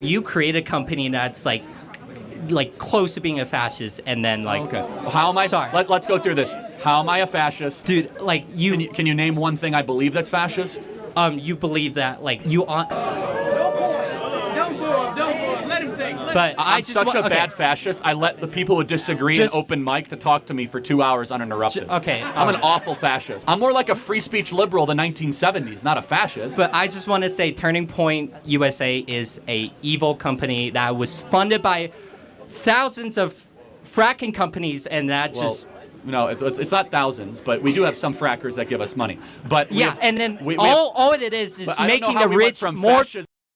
You create a company that's like close to being a fascist, and then like. Okay. How am I? Sorry. Let's go through this. How am I a fascist? Dude, like you. Can you name one thing I believe that's fascist? You believe that like you on. Don't boo him. Let him think. But I'm such a bad fascist. I let the people who disagree in open mic to talk to me for 2 hours uninterrupted. Okay. I'm an awful fascist. I'm more like a free speech liberal of the 1970s, not a fascist. But I just want to say Turning Point USA is a evil company that was funded by thousands of fracking companies, and that just... No, it's not thousands, but we do have some frackers that give us money. But and then all it is making the rich more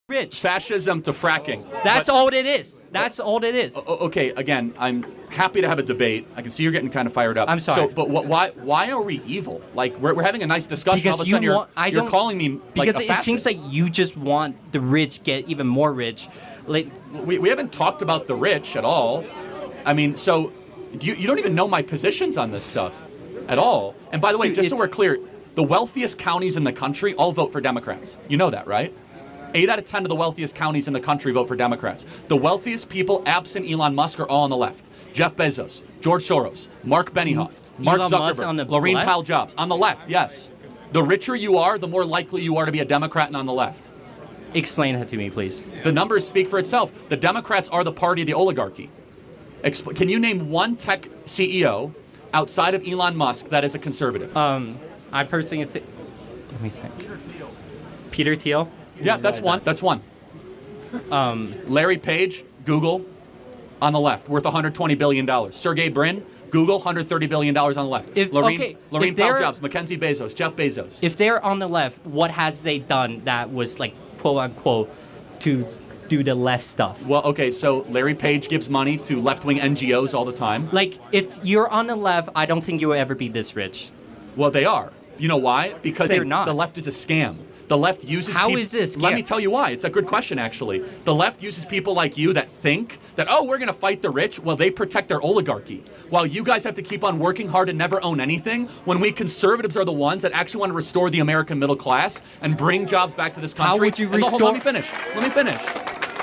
rich. Fascism to fracking. That's all it is. That's all it is. Okay, again, I'm happy to have a debate. I can see you're getting kind of fired up. I'm sorry. So, but why are we evil? Like, we're having a nice discussion. Because all of a sudden you're calling me like because a fascist. It seems like you just want the rich get even more rich. Like, we haven't talked about the rich at all. I mean, so you don't even know my positions on this stuff at all. And by the way, just so we're clear, the wealthiest counties in the country all vote for Democrats. You know that, right? 8 out of 10 of the wealthiest counties in the country vote for Democrats. The wealthiest people, absent Elon Musk, are all on the left. Jeff Bezos, George Soros, Mark Benioff, Mark Zuckerberg, Laurene Powell Jobs. On the left, yes. The richer you are, the more likely you are to be a Democrat and on the left. Explain that to me, please. The numbers speak for itself. The Democrats are the party of the oligarchy. Can you name one tech CEO outside of Elon Musk that is a conservative? I personally think... Let me think. Peter Thiel? Yeah, that's one. That's one. Larry Page, Google, on the left, worth $120 billion. Sergey Brin, Google, $130 billion on the left. Laurene Powell Jobs, Mackenzie Bezos, Jeff Bezos. If they're on the left, what has they done that was like, quote unquote, to do the left stuff? Well, okay, so Larry Page gives money to left-wing NGOs all the time. Like, if you're on the left, I don't think you will ever be this rich. Well, they are. You know why? Because they're not. The left is a scam. The left uses How is this? Let me tell you why. It's a good question, actually. The left uses people like you that think that, oh, we're going to fight the rich. Well, they protect their oligarchy. While you guys have to keep on working hard and never own anything, when we conservatives are the ones that actually want to restore the American middle class and bring jobs back to this country. How would you restore? Let me finish.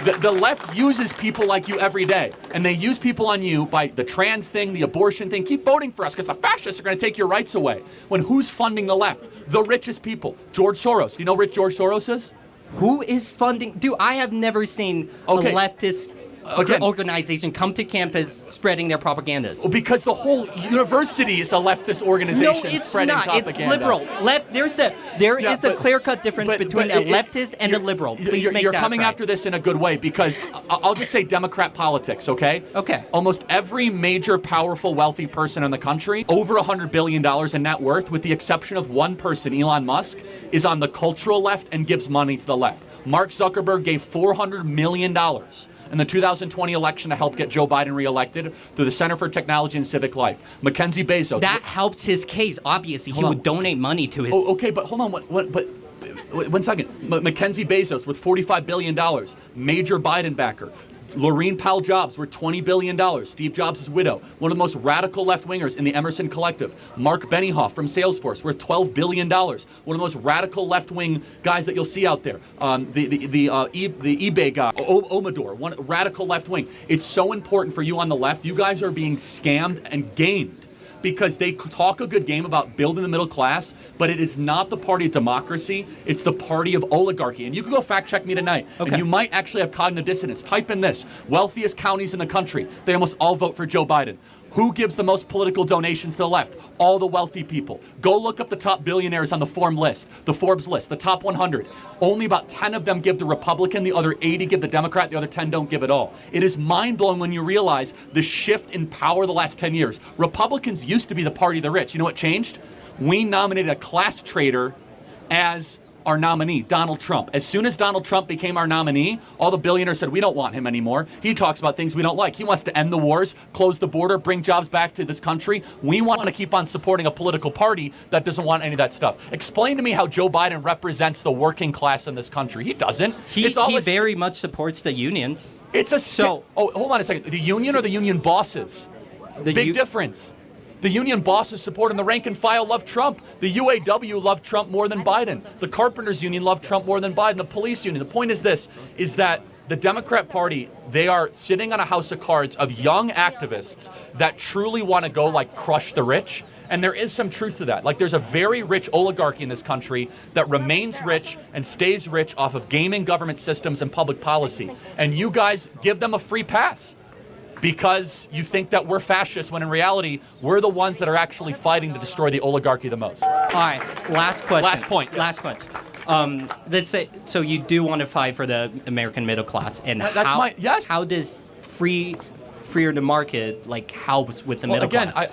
The left uses people like you every day, and they use people on you by the trans thing, the abortion thing. Keep voting for us because the fascists are going to take your rights away. When who's funding the left? The richest people. George Soros. Do you know who rich George Soros is? Who is funding? Dude, I have never seen a leftist organization come to campus spreading their propagandas. Well, because the whole university is a leftist organization spreading propaganda. It's liberal. There is a clear-cut difference between a leftist and a liberal. Please make that You're coming after this in a good way because I'll just say Democrat politics, okay? Okay. Almost every major, powerful, wealthy person in the country, over $100 billion in net worth, with the exception of one person, Elon Musk, is on the cultural left and gives money to the left. Mark Zuckerberg gave $400 million in the 2020 election to help get Joe Biden reelected through the Center for Technology and Civic Life. Mackenzie Bezos. That helps his case, obviously. He would donate money to his... Okay, but hold on. One second. Mackenzie Bezos with $45 billion, major Biden backer. Laurene Powell Jobs worth $20 billion. Steve Jobs' widow, one of the most radical left-wingers in the Emerson Collective. Mark Benioff from Salesforce worth $12 billion. One of the most radical left-wing guys that you'll see out there. The eBay guy, Omador, one radical left-wing. It's so important for you on the left. You guys are being scammed and gamed, because they talk a good game about building the middle class, but it is not the party of democracy, it's the party of oligarchy. And you can go fact check me tonight, and you might actually have cognitive dissonance. Type in this: wealthiest counties in the country, they almost all vote for Joe Biden. Who gives the most political donations to the left? All the wealthy people. Go look up the top billionaires on the Forbes list, the top 100. Only about 10 of them give the Republican, the other 80 give the Democrat, the other 10 don't give at all. It is mind-blowing when you realize the shift in power the last 10 years. Republicans used to be the party of the rich. You know what changed? We nominated a class traitor as our nominee, Donald Trump. As soon as Donald Trump became our nominee, all the billionaires said, we don't want him anymore. He talks about things we don't like. He wants to end the wars, close the border, bring jobs back to this country. We want to keep on supporting a political party that doesn't want any of that stuff. Explain to me how Joe Biden represents the working class in this country. He doesn't. He very much supports the unions. Hold on a second. The union or the union bosses? Big difference. The union bosses supporting the rank and file love Trump. The UAW loved Trump more than Biden. The carpenters union loved Trump more than Biden. The police union. The point is this, is that the Democrat Party, they are sitting on a house of cards of young activists that truly want to go like crush the rich. And there is some truth to that. Like there's a very rich oligarchy in this country that remains rich and stays rich off of gaming government systems and public policy. And you guys give them a free pass because you think that we're fascists when in reality, we're the ones that are actually fighting to destroy the oligarchy the most. All right, last question. Last point. Last question. Let's say, so you do want to fight for the American middle class, and Yes. how does freer the market like helps with the middle Again, class?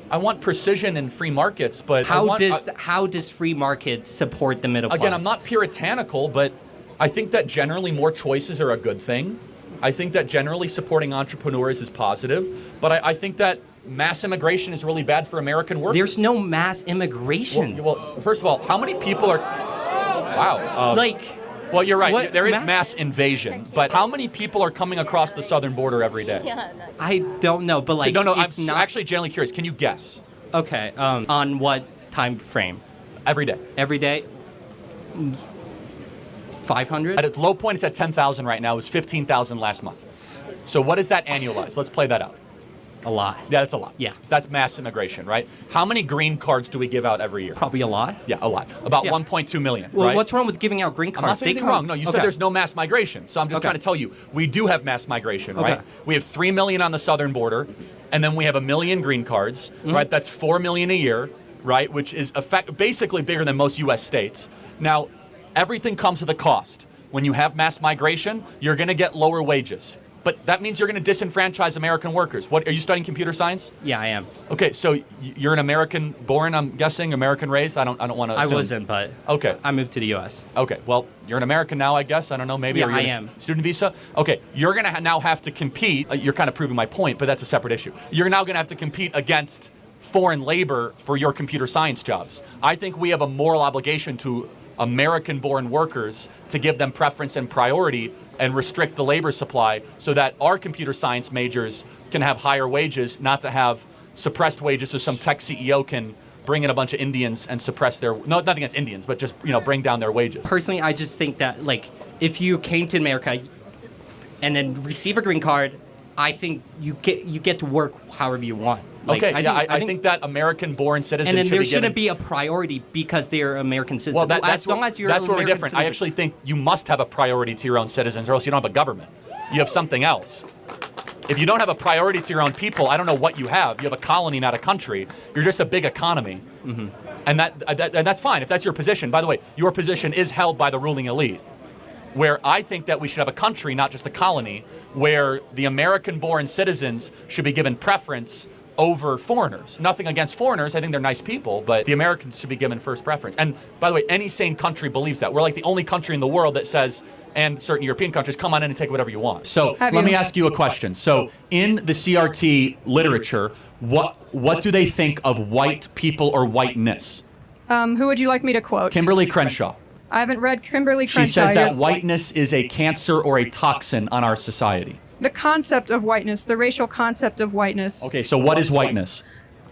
I want precision in free markets, but how does free market support the middle class? Again, I'm not puritanical, but I think that generally more choices are a good thing. I think that generally supporting entrepreneurs is positive, but I think that mass immigration is really bad for American workers. There's no mass immigration. Well, first of all, how many people are... Wow. Well, you're right. There is mass invasion, but how many people are coming across the southern border every day? I don't know, but like... No, I'm actually genuinely curious. Can you guess? Okay, on what time frame? Every day. Every day? 500? At its low point, it's at 10,000 right now. It was 15,000 last month. So what does that annualize? Let's play that out. A lot. Yeah, that's a lot. Yeah. So that's mass immigration, right? How many green cards do we give out every year? Probably a lot. Yeah, a lot. About 1.2 million, Well, right? what's wrong with giving out green cards? I'm not saying anything wrong. No, you said there's no mass migration. So I'm just trying to tell you, we do have mass migration, right? We have 3 million on the southern border, and then we have 1 million green cards, right? That's 4 million a year, right? Which is basically bigger than most U.S. states. Now, everything comes with a cost. When you have mass migration, you're going to get lower wages. But that means you're going to disenfranchise American workers. What, are you studying computer science? Yeah, I am. Okay, so you're an American born, I'm guessing, American raised? I don't want to assume. I wasn't, but I moved to the U.S. Okay, well, you're an American now, I guess. I don't know, maybe. Yeah, or you're I am. Student visa? Okay, you're going to now have to compete. You're kind of proving my point, but that's a separate issue. You're now going to have to compete against foreign labor for your computer science jobs. I think we have a moral obligation to American-born workers to give them preference and priority and restrict the labor supply so that our computer science majors can have higher wages, not to have suppressed wages so some tech CEO can bring in a bunch of Indians and suppress their, no, nothing against Indians, but just, bring down their wages. Personally, I just think that, like, if you came to America and then receive a green card, I think you get to work however you want. Like, I think that American-born citizens and then should there be given... shouldn't be a priority because they're American citizens. Well, as long as you're that's where we're American different. citizen. I actually think you must have a priority to your own citizens, or else you don't have a government. You have something else. If you don't have a priority to your own people, I don't know what you have. You have a colony, not a country. You're just a big economy. Mm-hmm. And that's fine if that's your position. By the way, your position is held by the ruling elite. Where I think that we should have a country, not just a colony, where the American-born citizens should be given preference over foreigners. Nothing against foreigners, I think they're nice people, but the Americans should be given first preference. And by the way, any sane country believes that. We're like the only country in the world that says, and certain European countries, come on in and take whatever you want. So let me ask you a question. So in the CRT literature, what do they think of white people or whiteness? Who would you like me to quote? Kimberly Crenshaw. I haven't read Kimberly Crenshaw She says that yet. whiteness is a cancer or a toxin on our society. The concept of whiteness, the racial concept of whiteness. Okay, so what is whiteness?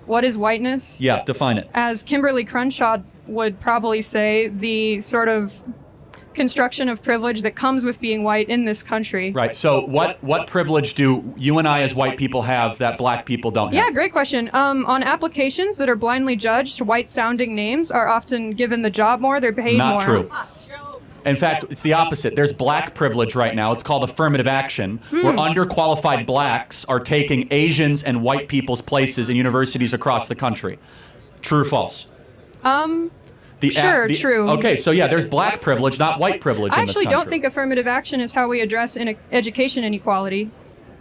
What is whiteness? Yeah, define it. As Kimberly Crenshaw would probably say, the sort of construction of privilege that comes with being white in this country. Right, so what privilege do you and I as white people have that black people don't have? Yeah, great question. On applications that are blindly judged, white-sounding names are often given the job more, they're paid more. Not true. In fact, it's the opposite. There's black privilege right now. It's called affirmative action, where underqualified blacks are taking Asians and white people's places in universities across the country. True or false? True. Okay, so yeah, there's black privilege, not white privilege in this country. I actually don't think affirmative action is how we address education inequality.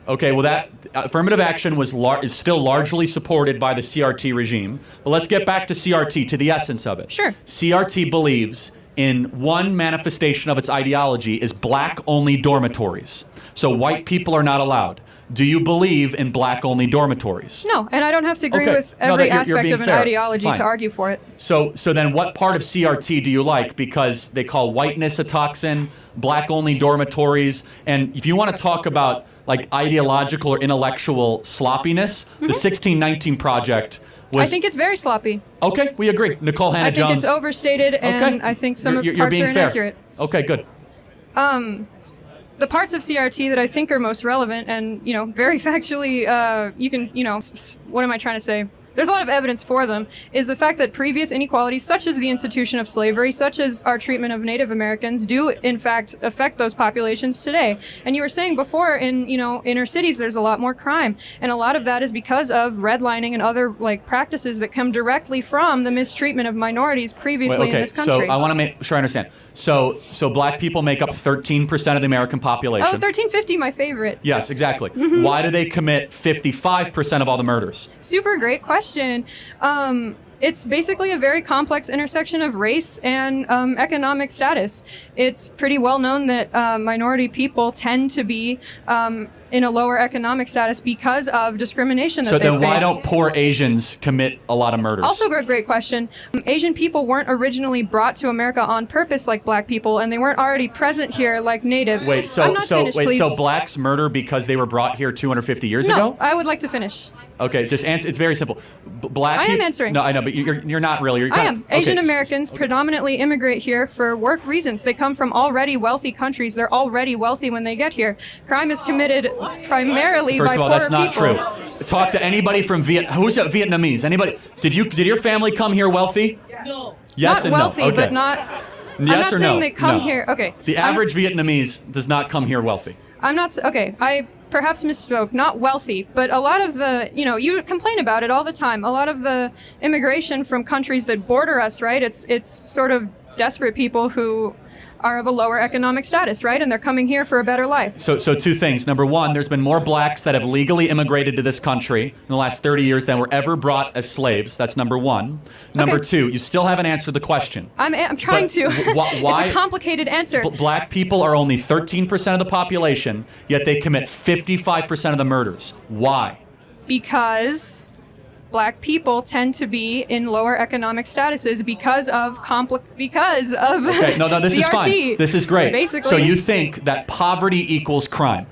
Okay, well, that affirmative action is still largely supported by the CRT regime. But let's get back to CRT, to the essence of it. Sure. CRT believes in one manifestation of its ideology is black-only dormitories. So white people are not allowed. Do you believe in black-only dormitories? No, and I don't have to agree with every aspect of an ideology to argue for it. So then what part of CRT do you like? Because they call whiteness a toxin, black-only dormitories, and if you want to talk about like ideological or intellectual sloppiness, the 1619 Project was... I think it's very sloppy. Okay, we agree. Nicole Hannah-Jones. I think it's overstated, and I think some of the parts are inaccurate. Okay, good. the parts of CRT that I think are most relevant and, very factually, you can, what am I trying to say? There's a lot of evidence for them, is the fact that previous inequalities, such as the institution of slavery, such as our treatment of Native Americans, do in fact affect those populations today. And you were saying before, in inner cities, there's a lot more crime, and a lot of that is because of redlining and other practices that come directly from the mistreatment of minorities previously in this country. So I want to make sure I understand. So black people make up 13% of the American population. Oh, 1350, my favorite. Yes, exactly. Why do they commit 55% of all the murders? Super great question. It's basically a very complex intersection of race and economic status. It's pretty well known that minority people tend to be in a lower economic status because of discrimination that they face. So then why don't poor Asians commit a lot of murders? Also a great question. Asian people weren't originally brought to America on purpose like black people, and they weren't already present here like natives. Wait, I'm not finished, please. so blacks murder because they were brought here 250 years ago? No, I would like to finish. Okay, just answer. It's very simple. I am answering. No, I know, but you're not really. I am. Asian Americans predominantly immigrate here for work reasons. They come from already wealthy countries. They're already wealthy when they get here. Crime is committed primarily by First of all, poorer that's not people. true. Talk to anybody from who's Vietnamese? Anybody? Did your family come here wealthy? No. Yes Not and wealthy, no. Okay. but not. Yes I'm not or saying no? they come No. here. Okay. The average Vietnamese does not come here wealthy. I'm not. Okay. I perhaps misspoke. Not wealthy, but a lot of the. You complain about it all the time. A lot of the immigration from countries that border us, right? It's sort of desperate people who are of a lower economic status, right? And they're coming here for a better life. So two things. Number one, there's been more blacks that have legally immigrated to this country in the last 30 years than were ever brought as slaves. That's number one. Number two, you still haven't answered the question. I'm trying to. Why? It's a complicated answer. Black people are only 13% of the population, yet they commit 55% of the murders. Why? Because black people tend to be in lower economic statuses because of Okay, no, this is CRT. fine. This is great. Basically, so you think that poverty equals crime?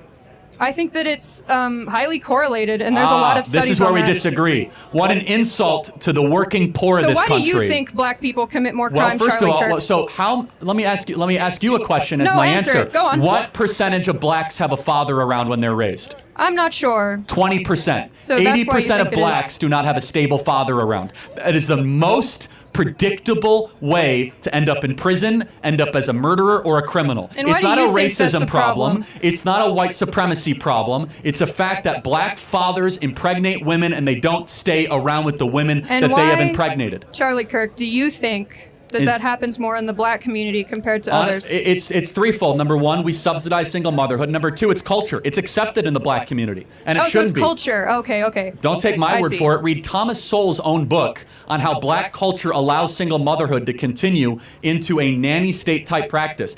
I think that it's highly correlated, and there's a lot of studies on that. This is where we disagree. What an insult to the working poor of this country. So why do you think black people commit more crime, Well, first Charlie of all, Kirk? so let me ask you a question as my answer. Go on. What percentage of blacks have a father around when they're raised? I'm not sure. 20%. So that's why you 80% of think it blacks is. do not have a stable father around. It is the most predictable way to end up in prison, end up as a murderer or a criminal. And why It's do not a you think that's racism a problem? It's not a white supremacy problem. It's a fact that black fathers impregnate women and they don't stay around with the women And that they have why, impregnated. Charlie Kirk, do you think that happens more in the black community compared to others? It's threefold. Number one, we subsidize single motherhood. Number two, it's culture. It's accepted in the black community, and it shouldn't so it's culture. Okay. Don't take my word see. for it. Read Thomas Sowell's own book on how black culture allows single motherhood to continue into a nanny state type practice.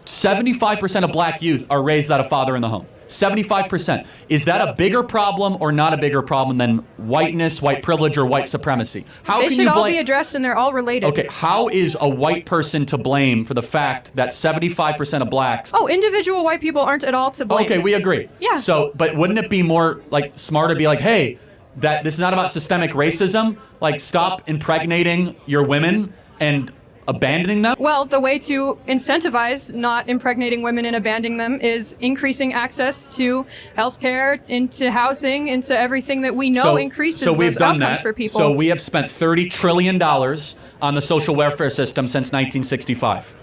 75% of black youth are raised without a father in the home. 75%. Is that a bigger problem or not a bigger problem than whiteness, white privilege, or white supremacy? How They can should you all blame? be addressed, and they're all related. Okay, how is a white person to blame for the fact that 75% of blacks? Oh, individual white people aren't at all to blame. Okay, we agree. Yeah. So, but wouldn't it be more smart to be like, hey, that this is not about systemic racism. Stop impregnating your women and abandoning them? Well, the way to incentivize not impregnating women and abandoning them is increasing access to healthcare, into housing, into everything that we know increases those outcomes for people. So we have spent $30 trillion on the social welfare system since 1965.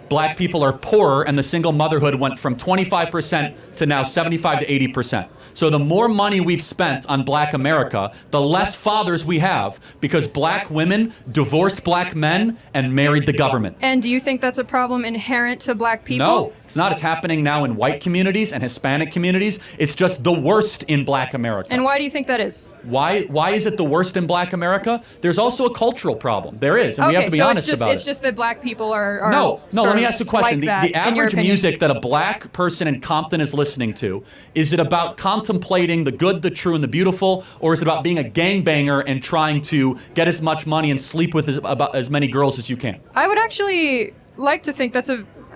Black people are poorer, and the single motherhood went from 25% to now 75 to 80%. So the more money we've spent on black America, the less fathers we have, because black women divorced black men and married the government. And do you think that's a problem inherent to black people? No, it's not. It's happening now in white communities and Hispanic communities. It's just the worst in black America. And why do you think that is? Why is it the worst in black America? There's also a cultural problem. There is, and we have to be honest about it. It's just that black people are No, let me ask you a question. Like the average music that a black person in Compton is listening to, is it about contemplating the good, the true, and the beautiful, or is it about being a gangbanger and trying to get as much money and sleep with about as many girls as you can? I would actually like to think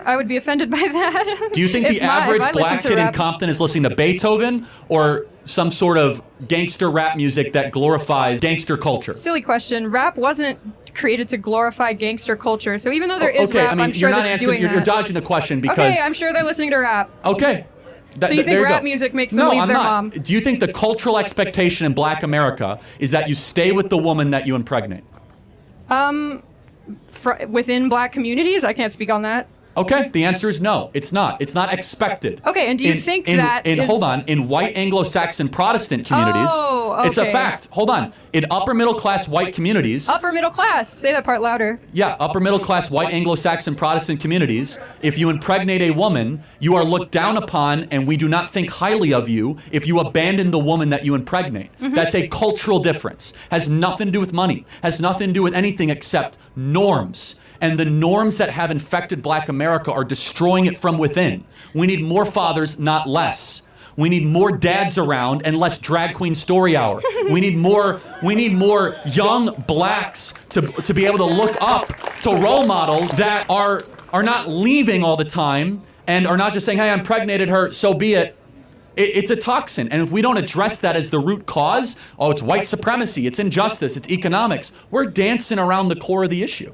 I would be offended by that. Do you think the average black kid in Compton is listening to Beethoven or some sort of gangster rap music that glorifies gangster culture? Silly question. Rap wasn't created to glorify gangster culture. So even though there is okay, rap, I mean, I'm sure you're not that's answering. doing You're that. dodging the question because. Okay, I'm sure they're listening to rap. Okay. So you think there rap go. music makes them no, leave I'm their not. mom? Do you think the cultural expectation in Black America is that you stay with the woman that you impregnate? Within Black communities, I can't speak on that. Okay, the answer is no. It's not. It's not expected. Okay, and do you think that is... Hold on. In white Anglo-Saxon Protestant communities, it's a okay. fact. Hold on. In upper middle class white communities, Upper middle class. Say that part louder. yeah, upper middle class white Anglo-Saxon Protestant communities, if you impregnate a woman, you are looked down upon and we do not think highly of you if you abandon the woman that you impregnate. That's a cultural difference. Has nothing to do with money. Has nothing to do with anything except norms. And the norms that have infected Black America are destroying it from within. We need more fathers, not less. We need more dads around and less drag queen story hour. We need more young Blacks to be able to look up to role models that are not leaving all the time and are not just saying, hey, I impregnated her, so be it. It's a toxin, and if we don't address that as the root cause, it's white supremacy, it's injustice, it's economics, we're dancing around the core of the issue.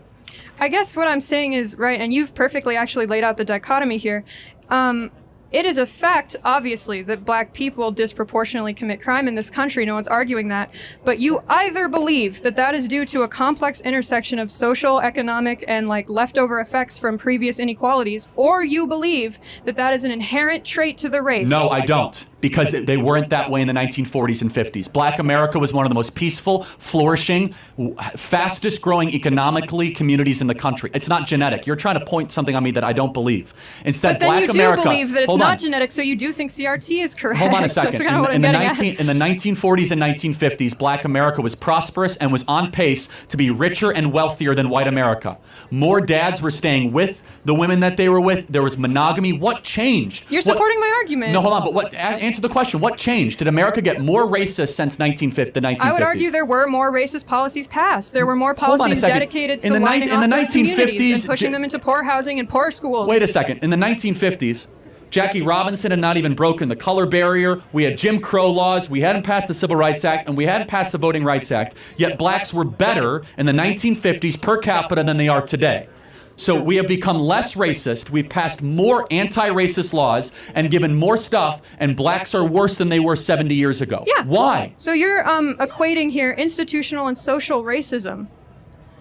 I guess what I'm saying is, right, and you've perfectly actually laid out the dichotomy here. It is a fact, obviously, that Black people disproportionately commit crime in this country. No one's arguing that. But you either believe that that is due to a complex intersection of social, economic, and like leftover effects from previous inequalities, or you believe that that is an inherent trait to the race. No, I don't. Because they weren't that way in the 1940s and 50s. Black America was one of the most peaceful, flourishing, fastest growing economically communities in the country. It's not genetic. You're trying to point something on me that I don't believe. Instead, But then Black you do America. believe that it's hold not on. genetic, so you do think CRT is correct. Hold on a That's second. kinda what I'm getting at. In the 1940s and 1950s, Black America was prosperous and was on pace to be richer and wealthier than white America. More dads were staying with the women that they were with. There was monogamy. What changed? You're supporting my argument. No, hold on. But answer the question. What changed? Did America get more racist since the 1950s? I would argue there were more racist policies passed. There were more Hold on a policies second. dedicated to In the lining in the off those communities 1950s, and pushing them into poor housing and poor schools. Wait a second. In the 1950s, Jackie Robinson had not even broken the color barrier. We had Jim Crow laws. We hadn't passed the Civil Rights Act, and we hadn't passed the Voting Rights Act. Yet blacks were better in the 1950s per capita than they are today. So we have become less racist. We've passed more anti-racist laws and given more stuff, and blacks are worse than they were 70 years ago. Yeah. Why? So you're equating here institutional and social racism.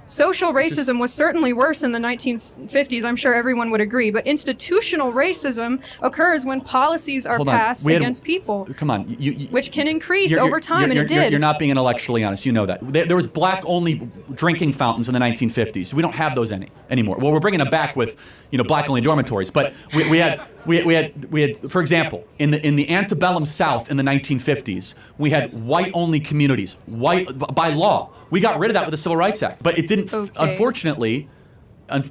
Social racism was certainly worse in the 1950s, I'm sure everyone would agree, but institutional racism occurs when policies are Hold on. passed against people. Come on. Which can increase over time, and it did. You're not being intellectually honest. You know that. There was black-only drinking fountains in the 1950s. We don't have those anymore. Well, we're bringing them back with, black-only dormitories. But we had, for example, in the antebellum South in the 1950s, we had white-only communities, by law. We got rid of that with the Civil Rights Act, but it didn't. Okay. Unfortunately,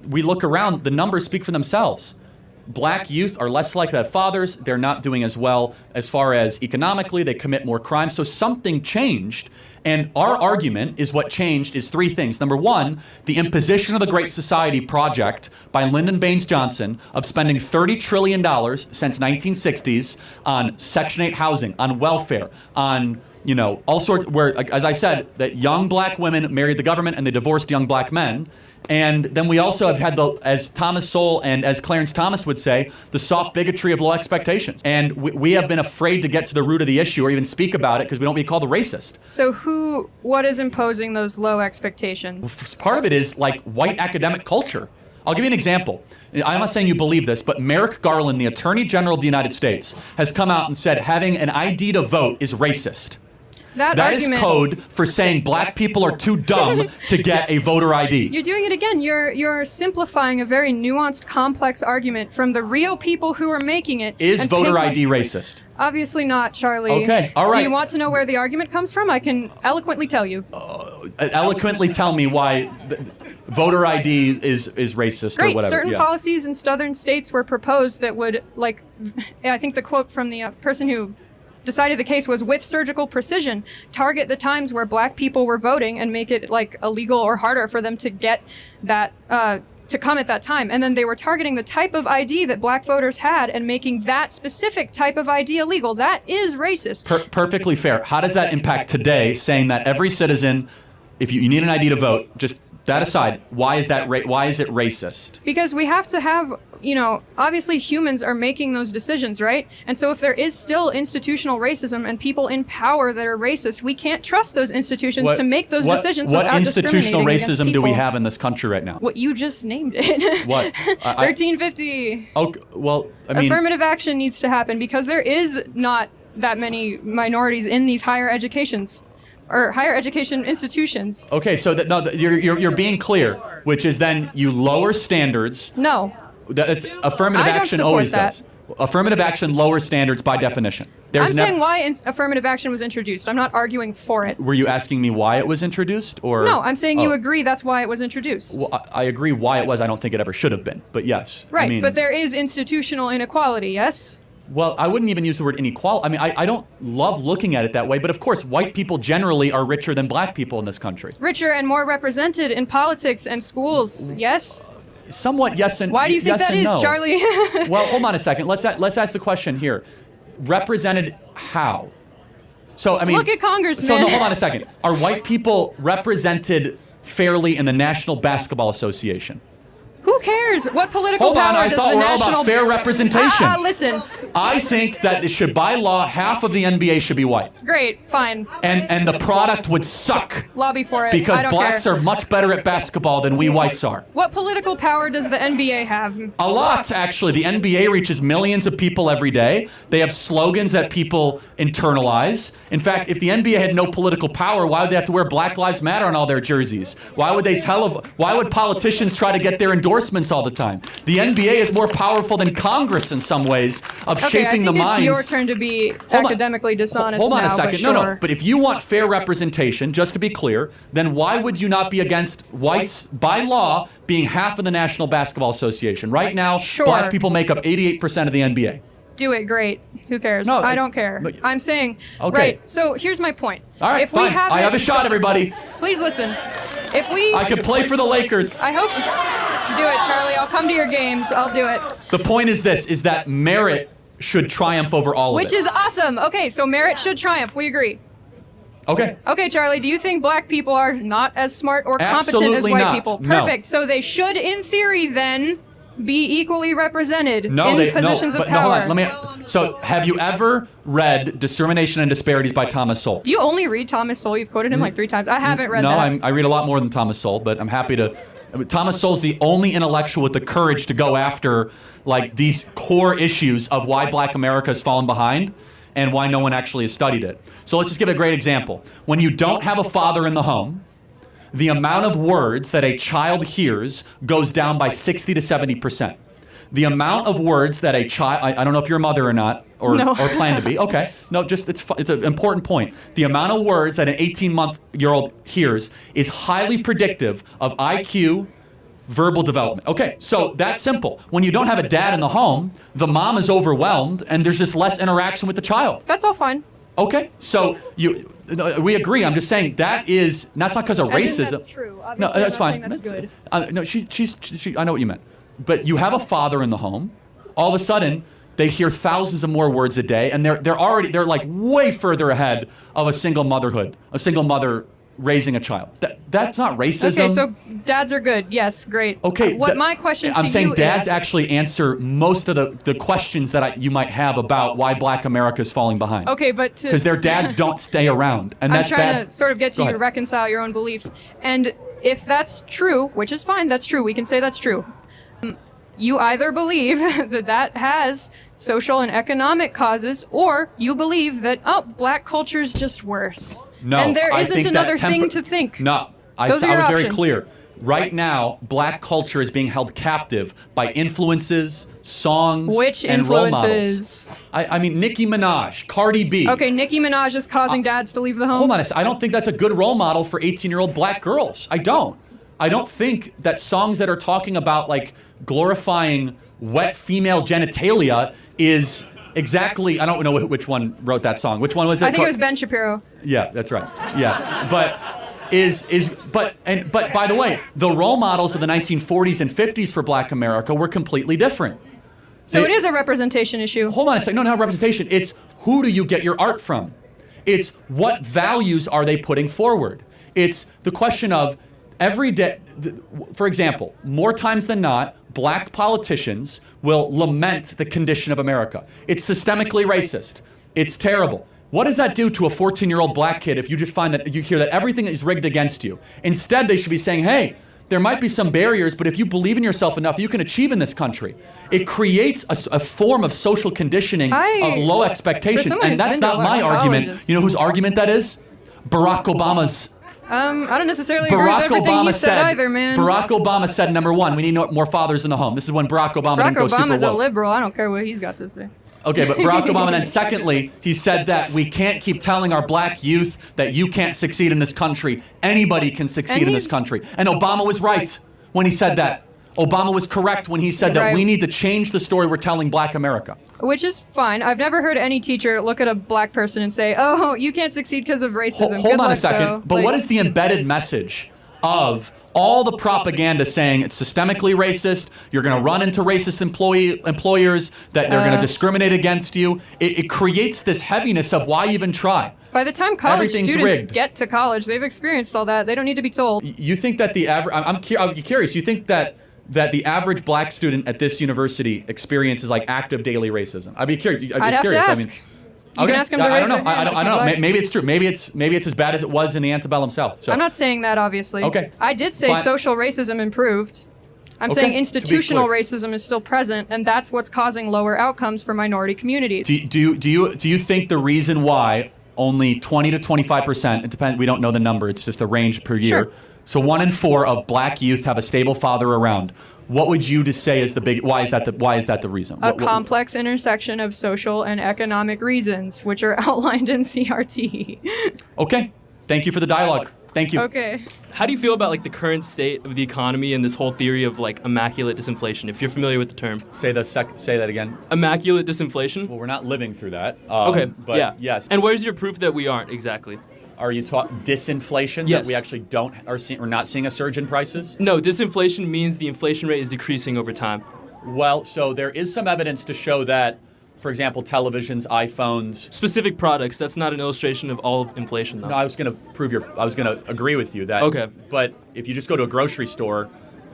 we look around. The numbers speak for themselves. Black youth are less likely to have fathers. They're not doing as well as far as economically. They commit more crime. So something changed. And our argument is what changed is three things. Number one, the imposition of the Great Society Project by Lyndon Baines Johnson of spending $30 trillion since 1960s on Section 8 housing, on welfare, on all sorts, where, as I said, that young black women married the government and they divorced young black men. And then we also have had as Thomas Sowell and as Clarence Thomas would say, the soft bigotry of low expectations. And we have been afraid to get to the root of the issue or even speak about it because we don't want to be called a racist. So what is imposing those low expectations? Part of it is like white academic culture. I'll give you an example. I'm not saying you believe this, but Merrick Garland, the Attorney General of the United States, has come out and said having an ID to vote is racist. That is code for saying black people are too dumb to get a voter ID. You're doing it again. You're simplifying a very nuanced, complex argument from the real people who are making it. Is voter ID racist? Obviously not, Charlie. Okay, all right. Do you want to know where the argument comes from? I can eloquently tell you. Eloquently tell me why voter ID is racist Great. or whatever. Certain policies in southern states were proposed that would, I think the quote from the person who decided the case was, with surgical precision, target the times where black people were voting and make it illegal or harder for them to get that to come at that time. And then they were targeting the type of ID that black voters had and making that specific type of ID illegal. That is racist. Perfectly fair. How does that impact today, saying that every citizen, if you need an ID to vote, just That aside, why is that? Why is it racist? Because we have to have, obviously humans are making those decisions, right? And so if there is still institutional racism and people in power that are racist, we can't trust those institutions to make those decisions without institutional discriminating against racism do we people. have in this country right now? What you just named it. What? 1350. Okay, well, I mean, affirmative action needs to happen because there is not that many minorities in these higher educations or higher education institutions. okay, so you're being clear, which is then you lower standards. No. Affirmative I don't action support always that. does. Affirmative action lowers standards by definition. I'm saying why affirmative action was introduced. I'm not arguing for it. Were you asking me why it was introduced, or? No, I'm saying you agree that's why it was introduced. Well, I agree why it was. I don't think it ever should have been, but yes. Right, I mean, but there is institutional inequality, yes? Well, I wouldn't even use the word inequality. I mean, I don't love looking at it that way, but of course, white people generally are richer than black people in this country. Richer and more represented in politics and schools, yes? Somewhat yes and Why do you think yes that and is, no. Charlie? Well, hold on a second. Let's ask the question here. Represented how? So, I mean, Look at Congressman. So, no, hold on a second. Are white people represented fairly in the National Basketball Association? Who cares? What political Hold on, power I does thought the we're all national... about fair representation. Listen. I think that it should, by law, half of the NBA should be white. Great, fine. And the product would suck. Lobby for it. Because I don't blacks care. are much better at basketball than we whites are. What political power does the NBA have? A lot, actually. The NBA reaches millions of people every day. They have slogans that people internalize. In fact, if the NBA had no political power, why would they have to wear Black Lives Matter on all their jerseys? Why would why would politicians try to get their endorsements all the time? The NBA is more powerful than Congress in some ways of shaping the minds. I think it's your turn to be academically dishonest Hold on now, a second. but sure. No. But if you want fair representation, just to be clear, then why would you not be against whites, by law, being half of the National Basketball Association? Right now, Sure. black people make up 88% of the NBA. Do it, great. Who cares? No, I don't care. but- I'm saying, Okay. right, so here's my point. All right, if we fine. have I have a shot, everybody. Please listen. If we... I could play for the Lakers. I hope... Do it, Charlie. I'll come to your games. I'll do it. The point is this, is that merit should triumph over all of it. Which is awesome. Okay, so merit should triumph. We agree. Okay. Okay, Charlie, do you think black people are not as smart or competent as Absolutely white not. people? No. Perfect. So they should, in theory, then be equally represented in positions of but power. No, hold on. So, have you ever read Discrimination and Disparities by Thomas Sowell? Do you only read Thomas Sowell? You've quoted him like 3 times. I haven't read No, that. I read a lot more than Thomas Sowell, but I'm happy to. Thomas Sowell's the only intellectual with the courage to go after like these core issues of why Black America has fallen behind and why no one actually has studied it. So let's just give a great example. When you don't have a father in the home, the amount of words that a child hears goes down by 60 to 70%. The amount of words that a child, I don't know if you're a mother or not, or plan to be. Okay. No, just it's an important point. The amount of words that an 18-month-year-old hears is highly predictive of IQ, verbal development. Okay, so that's simple. When you don't have a dad in the home, the mom is overwhelmed and there's just less interaction with the child. That's all fine. Okay, so we agree. I'm just saying that's not because of racism. That's true. No, Obviously, that's I'm fine. not saying that's good. No, she, I know what you meant. But you have a father in the home. All of a sudden, they hear thousands of more words a day, and they're like way further ahead of a single mother raising a child. That's not racism. Okay, so dads are good. Yes, great. Okay. My question to I'm saying you dads is, actually answer most of the questions that you might have about why Black America is falling behind. Okay, but because their dads don't stay around, and I'm that's trying bad. to sort of get to Go you ahead. to reconcile your own beliefs. And if that's true, which is fine, that's true. We can say that's true. You either believe that has social and economic causes, or you believe that, black culture's just worse. No, and there I isn't think another that thing to think. No, I Those was are your very options. clear. Right now, Black culture is being held captive by influences, songs, Which and role models. influences? I mean, Nicki Minaj, Cardi B. Okay, Nicki Minaj is causing dads to leave the home. Hold on a second. I don't think that's a good role model for 18-year-old Black girls. I don't think that songs that are talking about like glorifying wet female genitalia is exactly. I don't know which one wrote that song. Which one was it? I think it was Ben Shapiro. Yeah, that's right. Yeah, but by the way, the role models of the 1940s and 50s for Black America were completely different. So it is a representation issue. Hold on a second. No, not representation. It's who do you get your art from? It's what values are they putting forward? It's the question of Every day, for example, more times than not, black politicians will lament the condition of America. It's systemically racist. It's terrible. What does that do to a 14-year-old black kid if you just find that you hear that everything is rigged against you? Instead, they should be saying, hey, there might be some barriers, but if you believe in yourself enough, you can achieve in this country. It creates a form of social conditioning of low expectations, and that's not my argument. You know whose argument that is? Barack Obama's. I don't necessarily agree with everything he said either, man. Barack Obama said, number one, we need more fathers in the home. This is when Barack Obama didn't go super woke. Obama's a liberal. I don't care what he's got to say. Okay, but Barack Obama, then secondly, he said that we can't keep telling our black youth that you can't succeed in this country. Anybody can succeed in this country. And Obama was right when he said that. Obama was correct when he said that we need to change the story we're telling black America. Which is fine. I've never heard any teacher look at a black person and say, oh, you can't succeed because of racism. Hold on a second. But what is the embedded message of all the propaganda saying it's systemically racist, you're going to run into racist employers, that they're going to discriminate against you? It creates this heaviness of why even try? By the time college students get to college, they've experienced all that. They don't need to be told. You think that the average... I'm curious. You think that the average black student at this university experiences like active daily racism? I'd be curious. I'd have to ask. You can ask him to raise their hand. I don't know. Maybe it's true. Maybe it's as bad as it was in the antebellum South. So I'm not saying that, obviously. Okay. I did say social racism improved. I'm saying institutional racism is still present, and that's what's causing lower outcomes for minority communities. Do you think the reason why only 20 to 25%, it depends, we don't know the number, it's just a range per year. Sure. So 1 in 4 of black youth have a stable father around. What would you just say is the big? Why is that the reason? A complex intersection of social and economic reasons, which are outlined in CRT. Okay. Thank you for the dialogue. Thank you. Okay. How do you feel about like the current state of the economy and this whole theory of like immaculate disinflation? If you're familiar with the term. Say that again. Immaculate disinflation. Well, we're not living through that. Okay. But yeah. Yes. And where's your proof that we aren't exactly? Are you talking disinflation? Yes. That we actually we're not seeing a surge in prices? No, disinflation means the inflation rate is decreasing over time. Well, so there is some evidence to show that, for example, televisions, iPhones. Specific products. That's not an illustration of all inflation, though. No, I was going to agree with you that. Okay. But if you just go to a grocery store,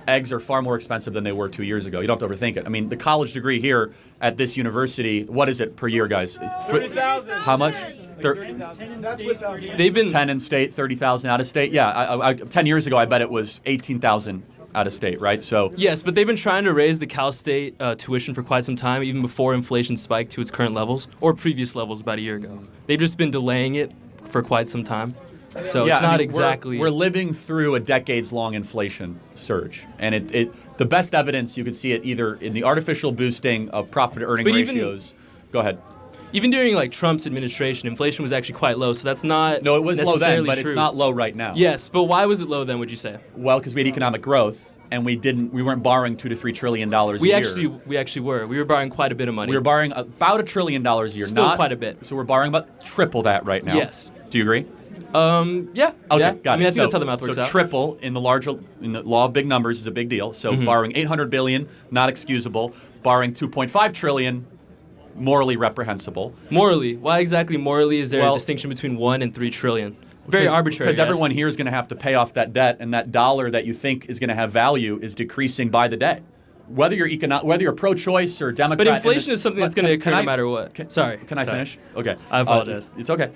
eggs are far more expensive than they were 2 years ago. You don't have to overthink it. I mean, the college degree here at this university, what is it per year, guys? 30,000. How much? That's without. They've been 10 in state, 30,000 out of state. Yeah, 10 years ago, I bet it was 18,000 out of state, right? So yes, but they've been trying to raise the Cal State tuition for quite some time, even before inflation spiked to its current levels or previous levels about a year ago. They've just been delaying it for quite some time. So yeah, it's not exactly. We're living through a decades-long inflation surge, and the best evidence you could see it either in the artificial boosting of profit-earning ratios. Go ahead. Even during like Trump's administration, inflation was actually quite low, so that's not No, it was low then, but true. It's not low right now. Yes, but why was it low then, would you say? Well, because we had economic growth, and we weren't borrowing $2 to $3 trillion a year. We actually were. We were borrowing quite a bit of money. We were borrowing about $1 trillion a year. Still quite a bit. So we're borrowing about triple that right now. Yes. Do you agree? Yeah. Okay, yeah. got I mean, it. I think that's how the math works out. So triple in the law of big numbers is a big deal. So borrowing $800 billion, not excusable. Borrowing $2.5 trillion, morally reprehensible. Morally? Why exactly morally is there a distinction between 1 and 3 trillion? Very arbitrary. Because everyone here is going to have to pay off that debt, and that dollar that you think is going to have value is decreasing by the day. Whether you're pro-choice or Democrat. But inflation is something that's going to occur no matter what. Can I finish? Okay. I apologize. It's okay.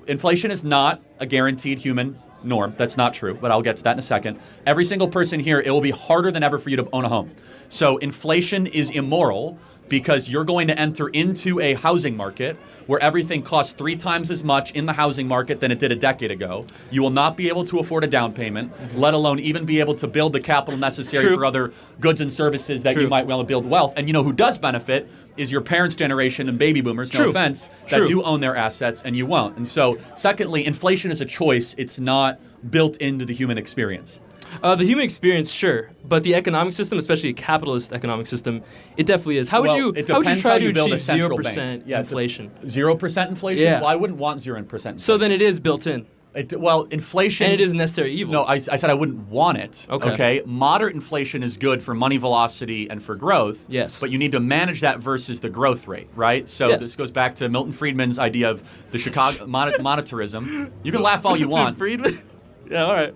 Inflation is not a guaranteed human norm. That's not true, but I'll get to that in a second. Every single person here, it will be harder than ever for you to own a home. So inflation is immoral because you're going to enter into a housing market where everything costs 3 times as much in the housing market than it did a decade ago. You will not be able to afford a down payment, let alone even be able to build the capital necessary for other goods and services that you might want to build wealth. And you know who does benefit is your parents' generation and baby boomers, no offense, that do own their assets and you won't. And so, secondly, inflation is a choice. It's not built into the human experience. The human experience, sure, but the economic system, especially a capitalist economic system, it definitely is. How would you try to achieve 0% inflation? 0% inflation? Yeah. Well, I wouldn't want 0% inflation. So then it is built in. Inflation... And it is a necessary evil. No, I said I wouldn't want it. Okay. Moderate inflation is good for money velocity and for growth. Yes. But you need to manage that versus the growth rate, right? So this goes back to Milton Friedman's idea of the Chicago monetarism. You can laugh all you want. Friedman? Yeah, all right.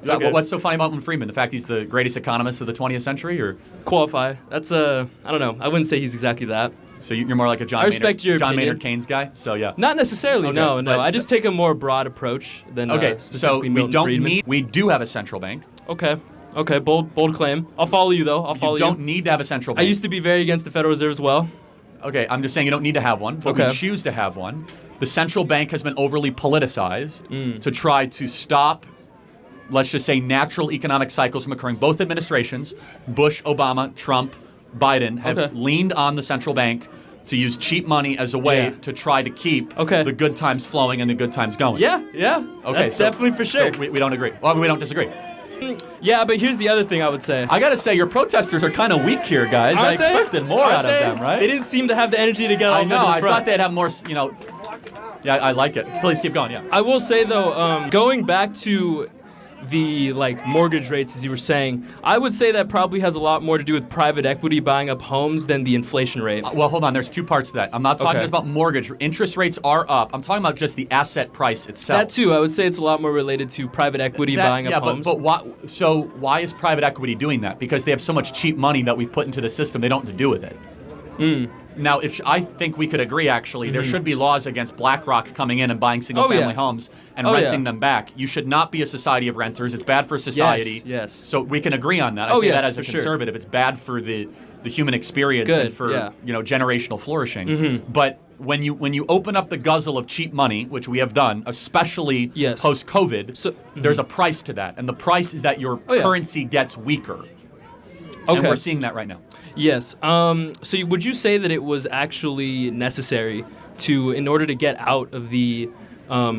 Okay. What's so funny about Milton Friedman? The fact he's the greatest economist of the 20th century, or Qualify. That's I don't know. I wouldn't say he's exactly that. so you're more like a John I respect your John opinion. Maynard Keynes guy? So yeah. Not necessarily. Okay, No. but- I just take a more broad approach than Okay, so specifically we Milton don't Friedman. need. We do have a central bank. Okay. Bold claim. I'll follow you though. I'll follow You don't need to have a central I bank. used to be very against the Federal Reserve as well. Okay, I'm just saying you don't need to have one, but we Okay. choose to have one. The central bank has been overly politicized Mm. to try to stop, let's just say, natural economic cycles from occurring. Both administrations, Bush, Obama, Trump, Biden, have Okay. leaned on the central bank to use cheap money as a way Yeah. to try to keep Okay. the good times flowing and the good times going. Yeah. Okay, That's definitely for sure. So we don't agree. Well, we don't disagree. Yeah, but here's the other thing I would say. I gotta say, your protesters are kind of weak here, guys. I Aren't they? expected more Aren't out of they? them, right? They didn't seem to have the energy to get all I the way know. to the I front. thought they'd have more, Yeah, I like it. Please keep going, yeah. I will say though, going back to the mortgage rates, as you were saying, I would say that probably has a lot more to do with private equity buying up homes than the inflation rate. Well, hold on. There's two parts to that. I'm not talking Okay. just about mortgage. Interest rates are up. I'm talking about just the asset price itself. That too, I would say it's a lot more related to private equity buying up homes. But why is private equity doing that? Because they have so much cheap money that we've put into the system, they don't know what to do with it. Now, I think we could agree, actually, there should be laws against BlackRock coming in and buying single-family homes and renting them back. You should not be a society of renters. It's bad for society. Yes. So we can agree on that. I Oh, say yes, that as a for sure. conservative. It's bad for the human experience Good, and for yeah. generational flourishing. But when you open up the guzzle of cheap money, which we have done, especially Yes. post-COVID, So- there's a price to that. And the price is that your yeah. currency gets weaker. Okay. And we're seeing that right now. Yes. So would you say that it was actually necessary in order to get out of the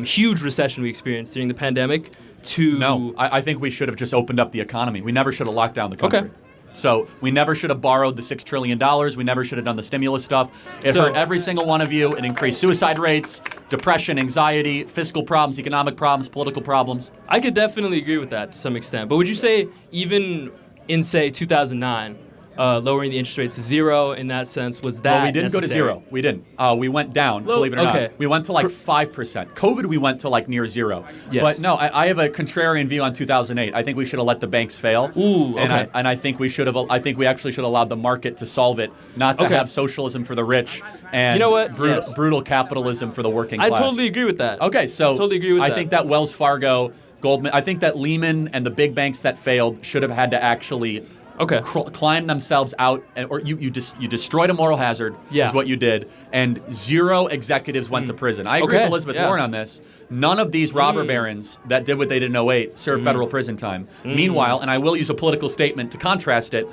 huge recession we experienced during the pandemic, to... No, I think we should have just opened up the economy. We never should have locked down the country. Okay. So we never should have borrowed the $6 trillion. We never should have done the stimulus stuff. It So- hurt every single one of you. It increased suicide rates, depression, anxiety, fiscal problems, economic problems, political problems. I could definitely agree with that to some extent. But would you say even in, say, 2009, lowering the interest rates to zero in that sense, was that Well, we didn't go to necessary? zero. We didn't. We went down, Well, believe it or okay. not. We went to 5%. COVID, we went to near zero. Yes. But no, I have a contrarian view on 2008. I think we should have let the banks fail. Ooh, And okay. I think we should have. I think we actually should have allowed the market to solve it, not to Okay. have socialism for the rich and You know what? Yes. brutal capitalism for the working I class. totally agree with that. Okay, so I totally agree with I that. think that Wells Fargo, Goldman, I think that Lehman and the big banks that failed should have had to actually Okay. climb themselves out, or you destroyed a moral hazard, Yeah. is what you did, and zero executives went to prison. I agree Okay, with Elizabeth yeah. Warren on this. None of these robber barons that did what they did in 08 served federal prison time. Meanwhile, and I will use a political statement to contrast it,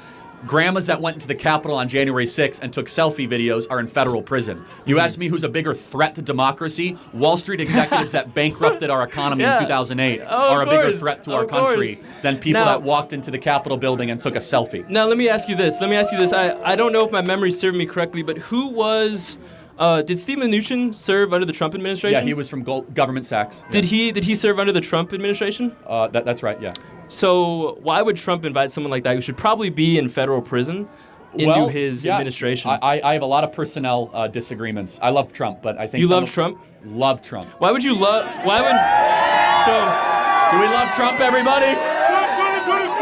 grandmas that went into the Capitol on January 6th and took selfie videos are in federal prison. You ask me who's a bigger threat to democracy? Wall Street executives that bankrupted our economy Yeah. in 2008 Oh, are a of bigger course. threat to our Of country course. than people Now- that walked into the Capitol building and took a selfie. Now, let me ask you this. I don't know if my memory served me correctly, but who was... did Steve Mnuchin serve under the Trump administration? Yeah, he was from Government Sachs. Did he serve under the Trump administration? That's right, yeah. So why would Trump invite someone like that who should probably be in federal prison into his administration? I have a lot of personnel disagreements. I love Trump, but I think You some love of- Trump? Love Trump. Why would you love... Why would... Do we love Trump, everybody?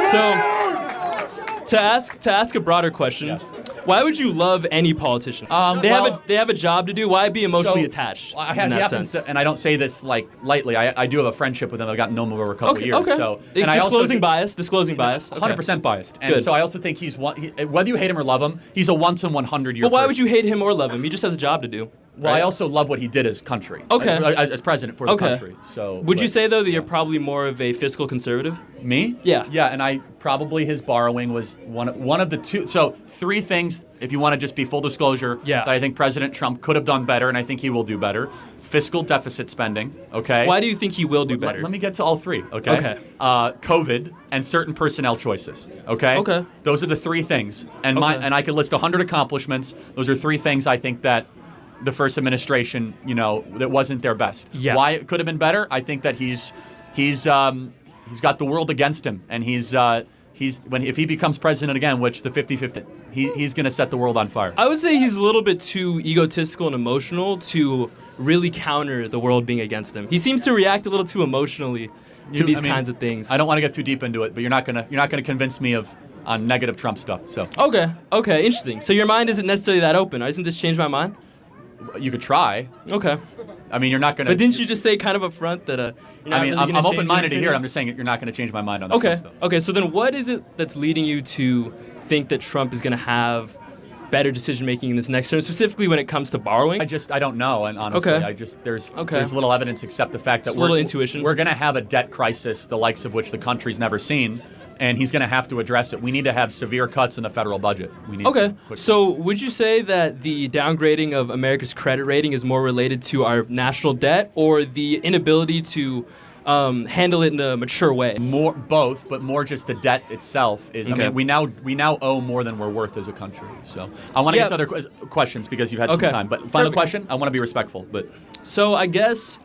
So to ask a broader question, Yes. why would you love any politician? They have a job to do. Why be emotionally attached in that happens sense? and I don't say this lightly. I do have a friendship with him. I've gotten to know him over a couple of years. Okay. So and I also Disclosing bias. Okay. 100% biased. And Good. so I also think whether you hate him or love him, he's a once in 100 year. But why person. would you hate him or love him? He just has a job to do. Well, right? I also love what he did as country. Okay. As president for the country. So Would you but- say though that you're probably more of a fiscal conservative? Me? Yeah. Yeah, and I probably his borrowing was one of the two. So three things, if you want to just be full disclosure, Yeah. that I think President Trump could have done better, and I think he will do better. Fiscal deficit spending, okay? Why do you think he will do better? Let me get to all three, okay? Okay. COVID and certain personnel choices, okay? Okay. Those are the three things, and Okay. and I could list 100 accomplishments. Those are three things I think that the first administration, that wasn't their best. Yeah. Why it could have been better? I think that he's got the world against him, and if he becomes president again, which the 50-50, he's going to set the world on fire. I would say he's a little bit too egotistical and emotional to really counter the world being against him. He seems to react a little too emotionally to these kinds of things. I don't want to get too deep into it, but you're not gonna convince me on negative Trump stuff. So Okay, interesting. So your mind isn't necessarily that open. Isn't this changed my mind? you could try. Okay. I mean, you're not gonna. But didn't you just say kind of up front that you're not I mean, really gonna I'm change open-minded to anything? hear. I'm just saying you're not going to change my mind on that Okay. stuff. Okay. So then, what is it that's leading you to think that Trump is going to have better decision making in this next term, specifically when it comes to borrowing? I don't know, and honestly, Okay. there's little evidence except the fact that Just a little intuition. We're going to have a debt crisis, the likes of which the country's never seen, and he's going to have to address it. We need to have severe cuts in the federal budget. We need Okay. to quickly. So would you say that the downgrading of America's credit rating is more related to our national debt or the inability to handle it in a mature way? More both, but more just the debt itself is. Okay. I mean, we now owe more than we're worth as a country. So I want to get to other questions because you had Okay. some time. But final Perfect. question. I want to be respectful, but. So I guess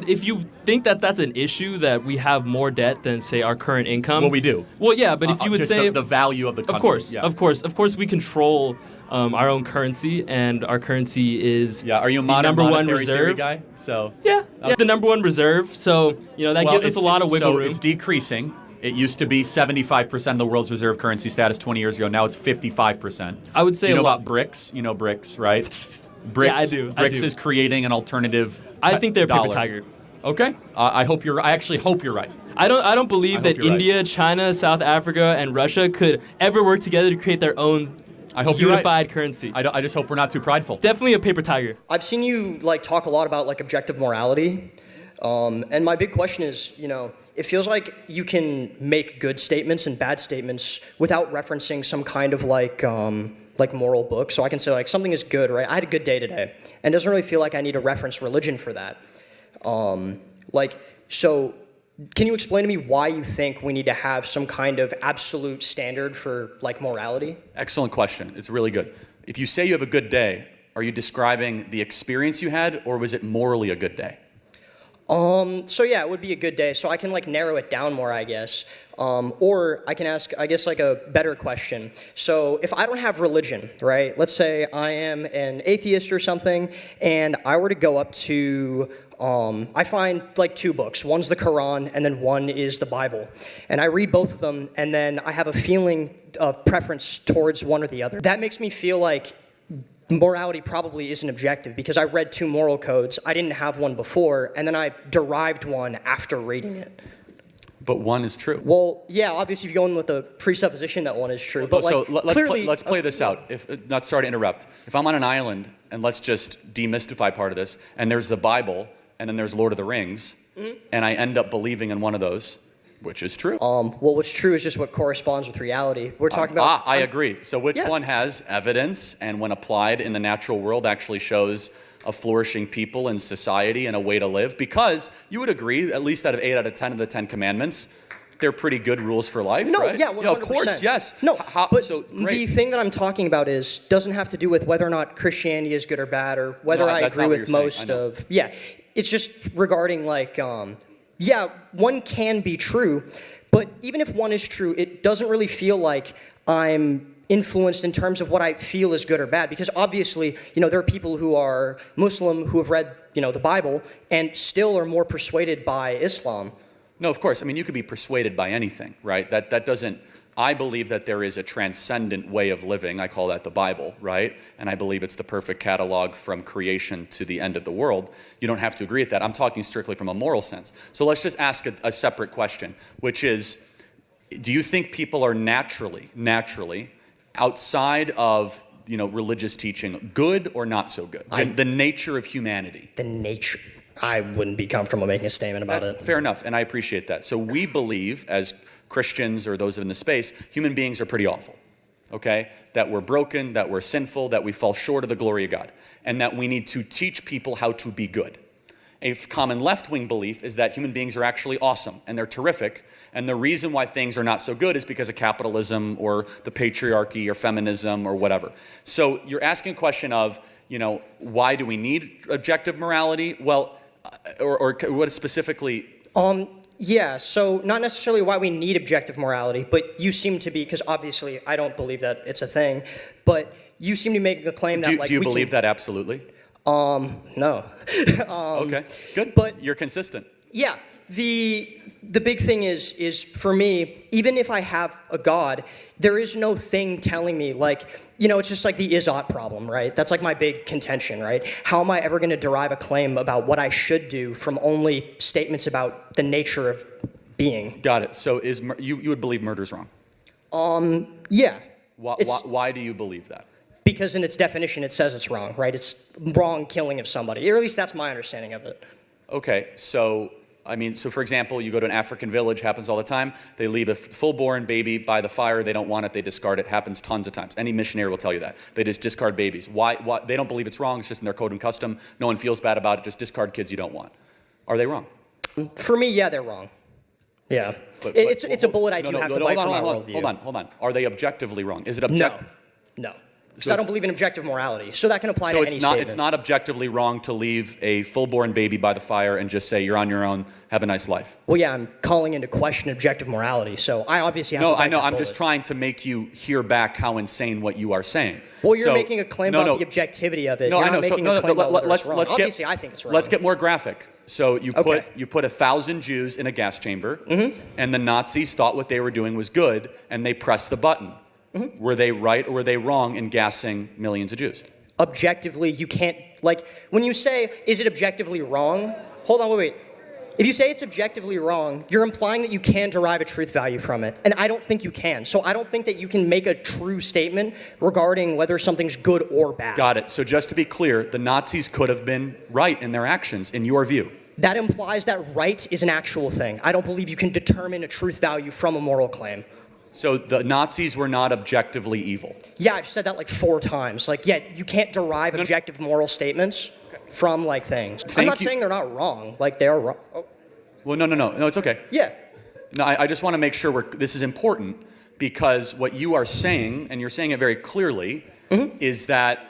if you think that that's an issue that we have more debt than say our current income? Well, we do. Well, yeah, but if you would just say the value of the country. Of course, we control our own currency, and our currency is Are you a the modern number one monetary theory reserve guy? So. Yeah, the number one reserve. So that gives us a lot of wiggle room. It's decreasing. It used to be 75% of the world's reserve currency status 20 years ago. Now it's 55%. I would say Do you know a lot- about BRICS? You know BRICS, right? BRICS. I do. BRICS is creating an alternative. I think they're a paper dollar. tiger. Okay. I actually hope you're right. I don't believe that you're right. India, China, South Africa, and Russia could ever work together to create their own I hope you're right. unified currency. I just hope we're not too prideful. Definitely a paper tiger. I've seen you talk a lot about objective morality, and my big question is, it feels like you can make good statements and bad statements without referencing some kind of moral book. So I can say something is good, right? I had a good day today, and it doesn't really feel like I need to reference religion for that. So can you explain to me why you think we need to have some kind of absolute standard for morality? Excellent question. It's really good. If you say you have a good day, are you describing the experience you had, or was it morally a good day? So yeah, it would be a good day. So I can narrow it down more, I guess. Or I can ask, I guess, a better question. So if I don't have religion, right? Let's say I am an atheist or something, and I were to go up to, I find two books. One's the Quran, and then one is the Bible. And I read both of them, and then I have a feeling of preference towards one or the other. That makes me feel like morality probably isn't objective because I read two moral codes. I didn't have one before, and then I derived one after reading it. But one is true. Well, yeah, obviously, if you go in with the presupposition that one is true, but let's play this out. Not sorry to interrupt. If I'm on an island, and let's just demystify part of this, and there's the Bible, and then there's Lord of the Rings, and I end up believing in one of those, which is true. Well, what's true is just what corresponds with reality. We're talking about. I agree. So which one has evidence, and when applied in the natural world, actually shows a flourishing people and society and a way to live? Because you would agree, at least out of 8 out of 10 of the 10 commandments, they're pretty good rules for life, No, right? yeah, 100%. Of course, yes. No, but so the great. thing that I'm talking about doesn't have to do with whether or not Christianity is good or bad, or whether I that's agree not what with you're most saying. I know. of. Yeah, it's just regarding one can be true, but even if one is true, it doesn't really feel like I'm influenced in terms of what I feel is good or bad, because obviously, there are people who are Muslim who have read, the Bible and still are more persuaded by Islam. No, of course. I mean, you could be persuaded by anything, right? That doesn't. I believe that there is a transcendent way of living. I call that the Bible, right? And I believe it's the perfect catalog from creation to the end of the world. You don't have to agree with that. I'm talking strictly from a moral sense. So let's just ask a separate question, which is, do you think people are naturally, outside of religious teaching, good or not so good? The nature of humanity. The nature. I wouldn't be comfortable making a statement about it. Fair enough, and I appreciate that. So we believe, as Christians or those in the space, human beings are pretty awful, okay? That we're broken, that we're sinful, that we fall short of the glory of God, and that we need to teach people how to be good. A common left-wing belief is that human beings are actually awesome, and they're terrific, and the reason why things are not so good is because of capitalism or the patriarchy or feminism or whatever. So you're asking a question of, why do we need objective morality? Well, or what specifically? Yeah, so not necessarily why we need objective morality, but you seem to be, because obviously I don't believe that it's a thing, but you seem to make the claim that do you believe that absolutely? No. Okay, good. But you're consistent. yeah, the the big thing is for me, even if I have a God, there is no thing telling me, like, you know, it's just like the is-ought problem, right? That's like my big contention, right? How am I ever going to derive a claim about what I should do from only statements about the nature of being? Got it. So you would believe murder's wrong? Yeah. Why do you believe that? Because in its definition, it says it's wrong, right? It's wrong killing of somebody, or at least that's my understanding of it. Okay, so for example, you go to an African village, happens all the time. They leave a full-born baby by the fire. They don't want it. They discard it. Happens tons of times. Any missionary will tell you that. They just discard babies. Why? They don't believe it's wrong. It's just in their code and custom. No one feels bad about it. Just discard kids you don't want. Are they wrong? For me, yeah, they're wrong. Yeah. It's a bullet I do have to bite for my worldview. Hold on. Are they objectively wrong? Is it objective? No. Because I don't believe in objective morality. So that can apply to any statement. It's not objectively wrong to leave a full-born baby by the fire and just say, you're on your own, have a nice life. Well, yeah, I'm calling into question objective morality. So I obviously have to No, bite I know. that I'm bullet. just trying to make you hear back how insane what you are saying. Well, you're making a claim about the objectivity of it. No, you're I know. not making a claim about whether it's wrong. Obviously, I think it's wrong. Let's get more graphic. So you put 1,000 Jews in a gas chamber, and the Nazis thought what they were doing was good, and they pressed the button. Were they right or were they wrong in gassing millions of Jews? Objectively, you can't, like, when you say, is it objectively wrong? Hold on, wait. If you say it's objectively wrong, you're implying that you can derive a truth value from it. And I don't think you can. So I don't think that you can make a true statement regarding whether something's good or bad. Got it. So just to be clear, the Nazis could have been right in their actions, in your view. That implies that right is an actual thing. I don't believe you can determine a truth value from a moral claim. So the Nazis were not objectively evil. Yeah, I've said that like 4 times. Like, yeah, you can't derive objective moral statements from like things. I'm not saying they're not wrong. Like, they are wrong. Oh. Well, no, it's okay. Yeah. No, I just want to make sure this is important because what you are saying, and you're saying it very clearly, is that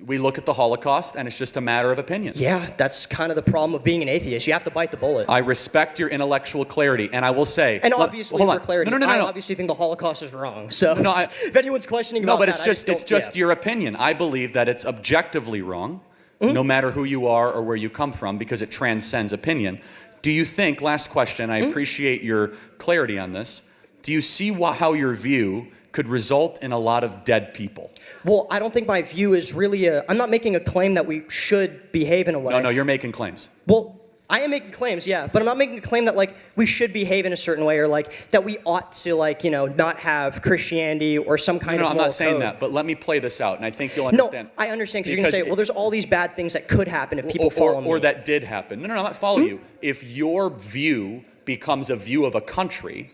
we look at the Holocaust and it's just a matter of opinion. Yeah, that's kind of the problem of being an atheist. You have to bite the bullet. I respect your intellectual clarity, and I will say... And obviously, for clarity, no. I obviously think the Holocaust is wrong. So if anyone's questioning about that... No, but it's just your opinion. I believe that it's objectively wrong, no matter who you are or where you come from, because it transcends opinion. Do you think, last question, I appreciate your clarity on this, do you see how your view could result in a lot of dead people? Well, I don't think my view is really I'm not making a claim that we should behave in a way. No, you're making claims. Well, I am making claims, yeah, but I'm not making a claim that, like, we should behave in a certain way or, like, that we ought to, like, you know, not have Christianity or some kind of moral I'm not saying code. that, but let me play this out, and I think you'll understand. No, I understand, because you're going to say, well, there's all these bad things that could happen if people follow me. Or that did happen. No, I'm not following you. If your view becomes a view of a country,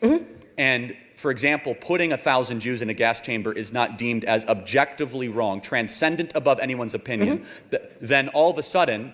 and... For example, putting 1,000 Jews in a gas chamber is not deemed as objectively wrong, transcendent above anyone's opinion, then all of a sudden,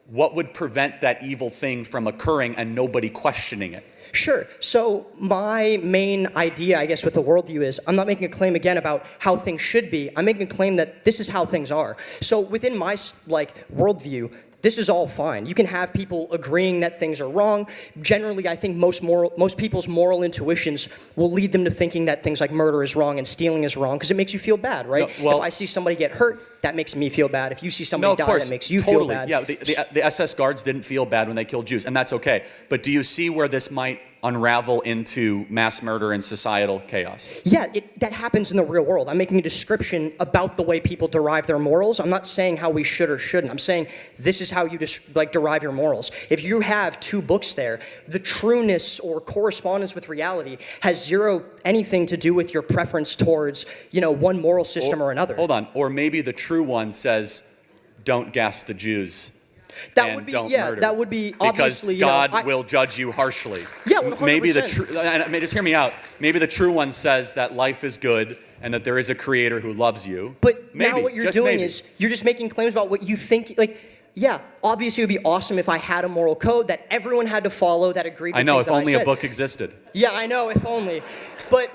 what would prevent that evil thing from occurring and nobody questioning it? Sure. So my main idea, I guess, with the worldview is I'm not making a claim, again, about how things should be. I'm making a claim that this is how things are. So within my, like, worldview, this is all fine. You can have people agreeing that things are wrong. Generally, I think most people's moral intuitions will lead them to thinking that things like murder is wrong and stealing is wrong because it makes you feel bad, right? No, well, if I see somebody get hurt, that makes me feel bad. If you see somebody die, that makes you feel bad. Yeah, the SS guards didn't feel bad when they killed Jews, and that's okay. But do you see where this might unravel into mass murder and societal chaos? Yeah, that happens in the real world. I'm making a description about the way people derive their morals. I'm not saying how we should or shouldn't. I'm saying this is how you derive your morals. If you have 2 books there, the trueness or correspondence with reality has zero anything to do with your preference towards, you know, one moral system or another. Hold on. Or maybe the true one says, don't gas the Jews. That would be, murder. That would be obviously, because God will judge you harshly. Yeah, 100%. Maybe just hear me out. Maybe the true one says that life is good and that there is a creator who loves you. But maybe, now what you're doing is you're just making claims about what you think, like, yeah, obviously it would be awesome if I had a moral code that everyone had to follow that agreed with I know, things if that only I said. a book existed. Yeah, I know, if only. But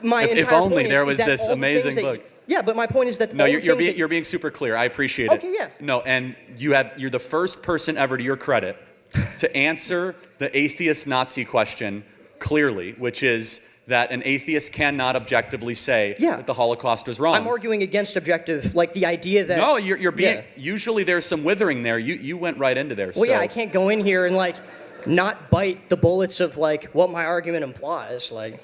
my entire if only point there is was that this all the things amazing that book. Yeah, but my point is that No, all you're being super clear. I appreciate it. Okay, yeah. No, and you're the first person ever, to your credit, to answer the atheist Nazi question clearly, which is that an atheist cannot objectively say that the Holocaust was wrong. I'm arguing against objective, like the idea that... No, you're being... Usually there's some withering there. You went right into there. Well, yeah, I can't go in here and, like... not bite the bullets of like what my argument implies. Like,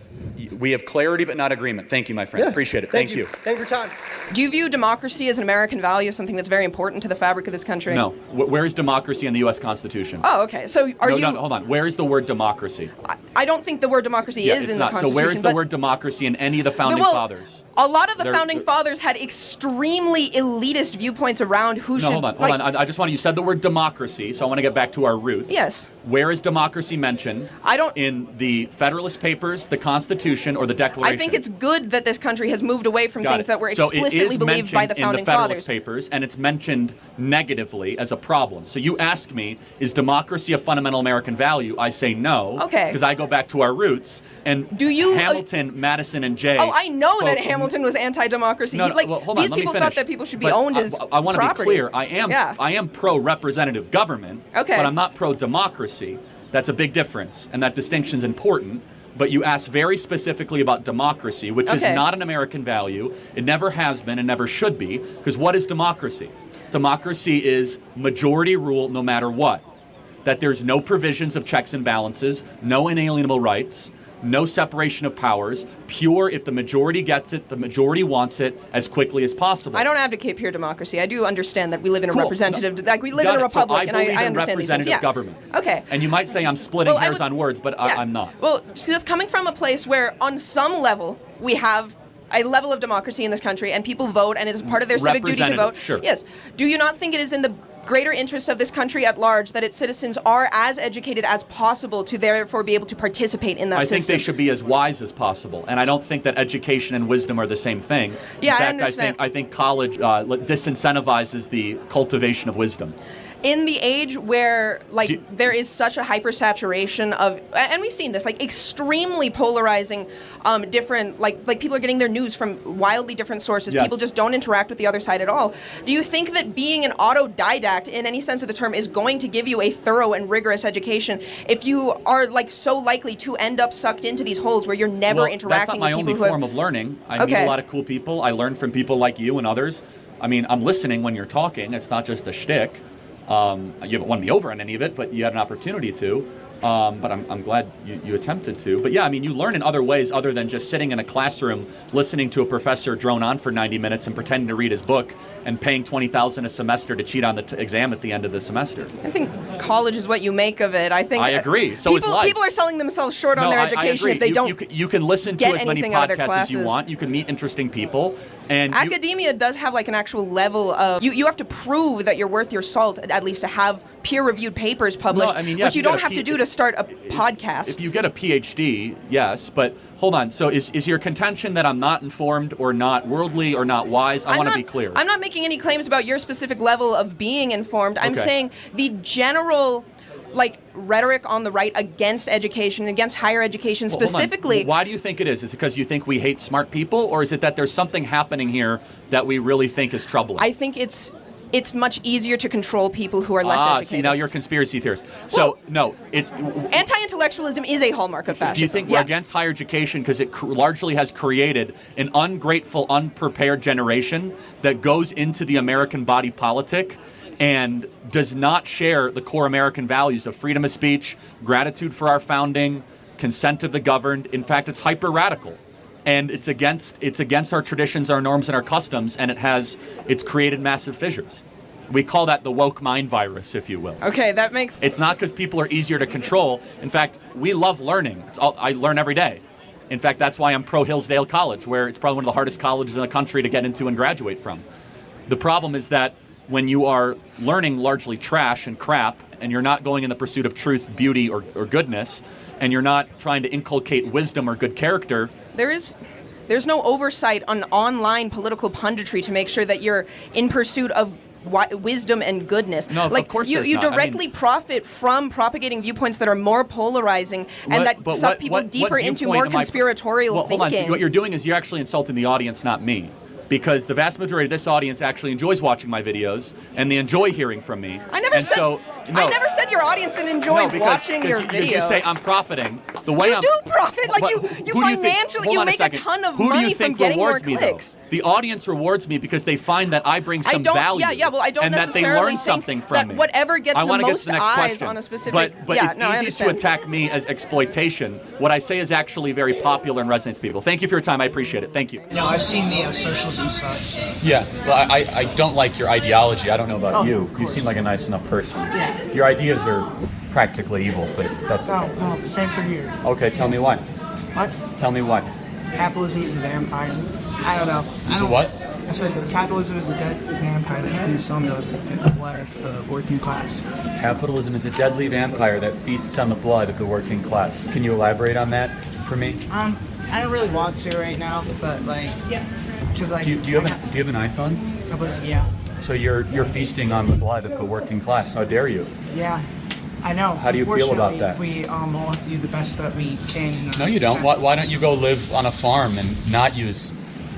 We have clarity but not agreement. Thank you, my friend. yeah. Appreciate it. Thank you. Thank you for your time. Do you view democracy as an American value, something that's very important to the fabric of this country? No. Where is democracy in the U.S. Constitution? Oh, okay. So are no, you? No, hold on. Where is the word democracy? I don't think the word democracy is it's in not. the Constitution. So where is the but- word democracy in any of the founding Well, fathers? A lot of the They're- founding fathers had extremely elitist viewpoints around who No, should. hold on. I just want you said the word democracy, so I want to get back to our roots. Yes. Where is democracy mentioned? I don't- In the Federalist Papers, the Constitution, or the Declaration? I think it's good that this country has moved away from Got things it. that were So it explicitly is believed by the mentioned founding in the Federalist fathers. Papers, and it's mentioned negatively as a problem. So you ask me, is democracy a fundamental American value? I say no. Okay. Because I go back to our roots. And Do you- Hamilton, Madison, and Jay. Oh, I know that spoke- Hamilton was anti-democracy. No, He- like, well, hold on, these let me people finish. thought that people should be But owned as I want to be property. clear. I am pro-representative government. Okay. But I'm not pro-democracy. That's a big difference, and that distinction's important. But you asked very specifically about democracy, which is Okay. not an American value. It never has been and never should be, because what is democracy? Democracy is majority rule no matter what. That there's no provisions of checks and balances, no inalienable rights, no separation of powers, pure if the majority gets it, the majority wants it as quickly as possible. I don't advocate pure democracy. I do understand that we live in a Cool. representative, like we live Got in a it. So republic, and I believe in understand these things. representative Yeah. government. Okay. And you might say I'm splitting Well, I hairs would- on words, but Yeah. I'm not. Well, so it's coming from a place where, on some level, we have a level of democracy in this country, and people vote, and it is part of their civic duty to Representative, vote. sure. Yes. Do you not think it is in the greater interest of this country at large that its citizens are as educated as possible to therefore be able to participate in that I system? think they should be as wise as possible, and I don't think that education and wisdom are the same thing. Yeah, I In fact, understand. I think college disincentivizes the cultivation of wisdom. In the age where Do- there is such a hypersaturation of, and we've seen this, like extremely polarizing different, like people are getting their news from wildly different sources. Yes. People just don't interact with the other side at all. Do you think that being an autodidact in any sense of the term is going to give you a thorough and rigorous education if you are like so likely to end up sucked into these holes where you're never Well, interacting that's not my with only people who form have, of learning. I meet Okay. a lot of cool people. I learn from people like you and others. I mean, I'm listening when you're talking. It's not just a shtick. You haven't won me over on any of it, but you had an opportunity to. But I'm glad you attempted to. But yeah, I mean, you learn in other ways other than just sitting in a classroom listening to a professor drone on for 90 minutes and pretending to read his book and paying $20,000 a semester to cheat on the exam at the end of the semester. I think college is what you make of it. I think I agree. So is people, life. people are selling themselves short on their I education agree. if they you, don't. You can listen to get as many anything out of their podcasts as you classes. want. You can meet interesting people. And you- Academia does have like an actual level of you have to prove that you're worth your salt at least to have peer-reviewed papers published, No, I mean, yeah, which if you you get don't a have P- to do to start a podcast. If you get a PhD, yes, but hold on. So is your contention that I'm not informed or not worldly or not wise? I want to be clear. I'm not making any claims about your specific level of being informed. I'm Okay. saying the general rhetoric on the right against education, against higher education Well, hold on. specifically. Why do you think it is? Is it because you think we hate smart people, or is it that there's something happening here that we really think is troubling? I think it's much easier to control people who are less educated. See, now you're a conspiracy theorist. So, no, it's... Anti-intellectualism is a hallmark of fascism. Do you think Yeah. we're against higher education because it largely has created an ungrateful, unprepared generation that goes into the American body politic and does not share the core American values of freedom of speech, gratitude for our founding, consent of the governed? In fact, it's hyper-radical. And it's against our traditions, our norms, and our customs, and it's created massive fissures. We call that the woke mind virus, if you will. Okay, that makes... It's not because people are easier to control. In fact, we love learning. I learn every day. In fact, that's why I'm pro Hillsdale College, where it's probably one of the hardest colleges in the country to get into and graduate from. The problem is that when you are learning largely trash and crap, and you're not going in the pursuit of truth, beauty, or goodness, and you're not trying to inculcate wisdom or good character, There's no oversight on online political punditry to make sure that you're in pursuit of wisdom and goodness. No, of course you there's you not. I mean- directly profit from propagating viewpoints that are more polarizing and that suck people deeper into more conspiratorial well, hold on. thinking. So what you're doing is you're actually insulting the audience, not me. Because the vast majority of this audience actually enjoys watching my videos, and they enjoy hearing from me. I never and said- so I never said your audience didn't enjoy watching your videos. You say I'm profiting. The way you do profit, like you financially, you make a ton of money from getting more clicks. The audience rewards me because they find that I bring some value. Well, I don't and that they necessarily learn something think from that me. whatever gets the most to the next eyes question. on a specific. But yeah, it's no, easy to attack me as exploitation. What I say is actually very popular and resonates with people. Thank you for your time. I appreciate it. Thank you. No, I've seen the socialism sucks. So. Yeah, well, I don't like your ideology. I don't know about you. You seem like a nice enough person. Yeah. Your ideas are practically evil, but that's no, same for you. Okay, tell me why. What? Tell me why. Capitalism is a vampire. I don't know. Is it what? I said capitalism is a dead vampire that feasts on the blood of the working class. Capitalism is a deadly vampire that feasts on the blood of the working class. Can you elaborate on that for me? I don't really want to right now, but like, because like. Do you have an iPhone? Yeah. So you're feasting on the blood of the working class. How dare you? Yeah. I know. How do you feel about that? We all have to do the best that we can. No, you don't. Why don't you go live on a farm and not use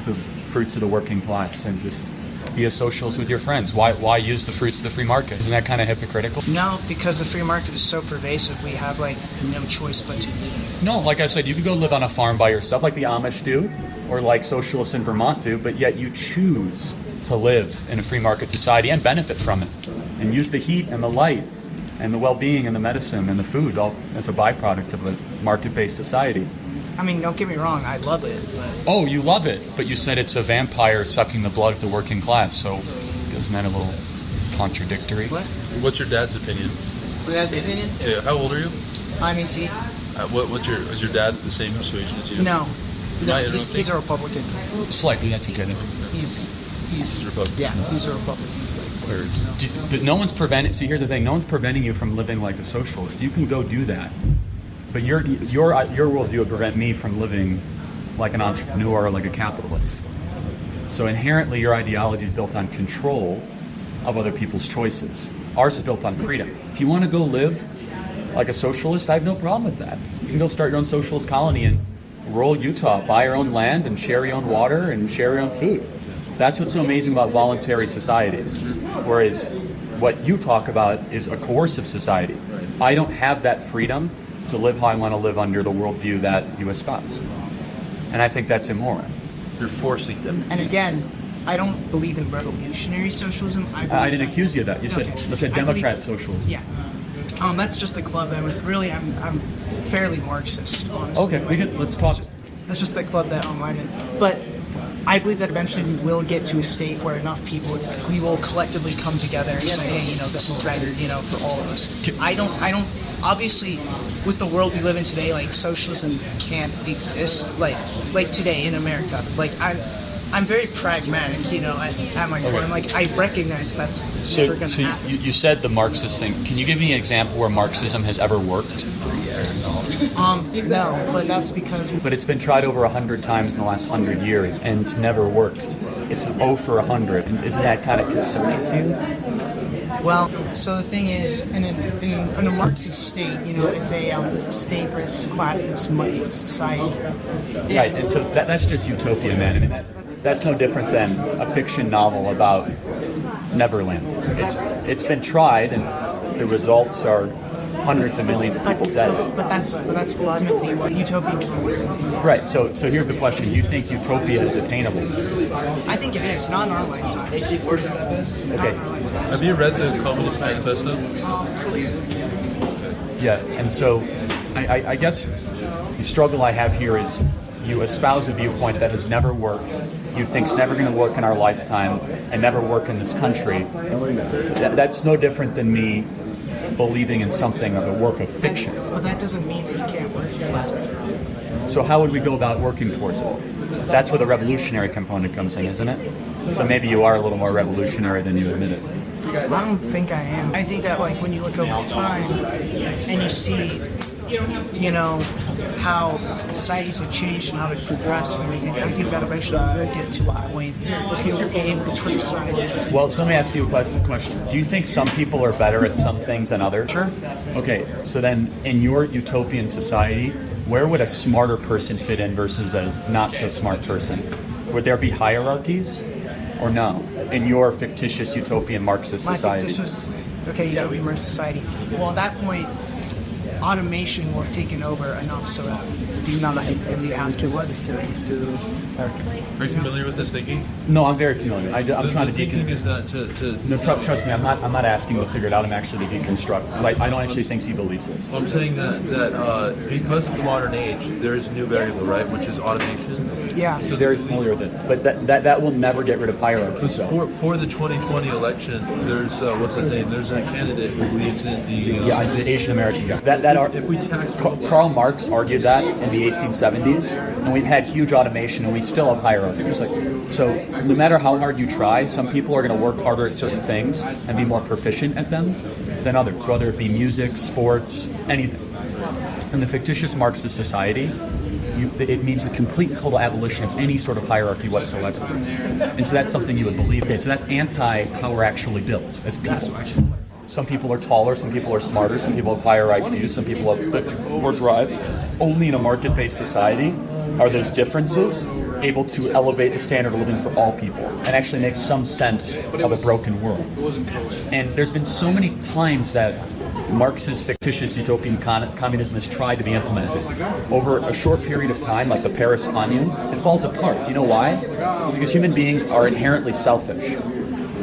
the fruits of the working class and just be a socialist with your friends? Why use the fruits of the free market? Isn't that kind of hypocritical? No, because the free market is so pervasive, we have like no choice but to. No, like I said, you could go live on a farm by yourself, like the Amish do, or like socialists in Vermont do, but yet you choose to live in a free market society and benefit from it, and use the heat and the light and the well-being and the medicine and the food all as a byproduct of a market-based society. I mean, don't get me wrong, I love it. But... Oh, you love it, but you said it's a vampire sucking the blood of the working class, so isn't that a little contradictory? What? What's your dad's opinion? My dad's opinion? Yeah, how old are you? I'm 18. Is your dad the same persuasion as you? No, he's a Republican. Slightly, that's okay then. He's Republican. Yeah, he's a Republican. But no one's preventing. See, here's the thing: no one's preventing you from living like a socialist. You can go do that, but your worldview would prevent me from living like an entrepreneur or like a capitalist. So inherently, your ideology is built on control of other people's choices. Ours is built on freedom. If you want to go live like a socialist, I have no problem with that. You can go start your own socialist colony in rural Utah, buy your own land and share your own water and share your own food. That's what's so amazing about voluntary societies. Whereas what you talk about is a coercive society. I don't have that freedom to live how I want to live under the worldview that you espouse. And I think that's immoral. You're forcing them. And again, I don't believe in revolutionary socialism. I didn't accuse you of that. You said Democrat socialism. Yeah. That's just the club I'm with. Really, I'm fairly Marxist, honestly. Okay, let's talk. That's just the club that I'm in. But I believe that eventually we will get to a state where enough people, we will collectively come together and say, hey, this is better, for all of us. I don't, obviously, with the world we live in today, like, socialism can't exist, like today in America. Like, I'm very pragmatic, at my core. Okay. I'm like, I recognize that's never going to happen. You said the Marxist thing. Can you give me an example where Marxism has ever worked? No, but that's because... But it's been tried over 100 times in the last 100 years, and it's never worked. It's 0 for 100. Isn't that kind of concerning to you? Well, so the thing is, in a Marxist state, it's a state-less, classless, money-less society. Right, and so that's just utopia, man. I mean, that's no different than a fiction novel about Neverland. It's been tried, and the results are hundreds of millions of people dead. But that's ultimately what utopian is. Right. So here's the question: you think utopia is attainable? I think it is, not in our lifetime. Okay. Have you read the Communist Manifesto? Yeah. And so, I guess the struggle I have here is you espouse a viewpoint that has never worked. You think's never going to work in our lifetime and never work in this country. That's no different than me believing in something of a work of fiction. But that doesn't mean that you can't work towards it. So how would we go about working towards it? That's where the revolutionary component comes in, isn't it? So maybe you are a little more revolutionary than you admit it. I don't think I am. I think that when you look over time and you see, how societies have changed and how they've progressed and everything, I think that eventually we'll get to a point where people will be able to criticize. Well, so let me ask you a question. Do you think some people are better at some things than others? Sure. Okay, so then in your utopian society, where would a smarter person fit in versus a not so smart person? Would there be hierarchies or no in your fictitious utopian Marxist society? okay, you got to remerge society. Well, at that point, automation will have taken over enough so that you have to what? Are you familiar with this thinking? No, I'm very familiar. I'm trying to thinking is that to No, trust me, I'm not asking to figure it out. I'm actually to deconstruct. Like, I don't actually think he believes this. I'm saying this, that because of the modern age, there is a new variable, right, which is automation. Yeah. So very familiar with it, but that will never get rid of hierarchy. So. For the 2020 elections, there's what's his name? There's a candidate who believes in the Asian American guy. If we Karl Marx argued that in the 1870s, and we've had huge automation, and we still have hierarchy. It's like, so no matter how hard you try, some people are going to work harder at certain things and be more proficient at them than others, whether it be music, sports, anything. In the fictitious Marxist society, it means the complete total abolition of any sort of hierarchy whatsoever. And so that's something you would believe. Okay, so that's how we're actually built as people. Some people are taller, some people are smarter, some people have higher IQs, some people have more drive. Only in a market-based society are those differences able to elevate the standard of living for all people and actually make some sense of a broken world. And there's been so many times that Marx's fictitious utopian communism has tried to be implemented. Over a short period of time, like the Paris Commune, it falls apart. Do you know why? Because human beings are inherently selfish.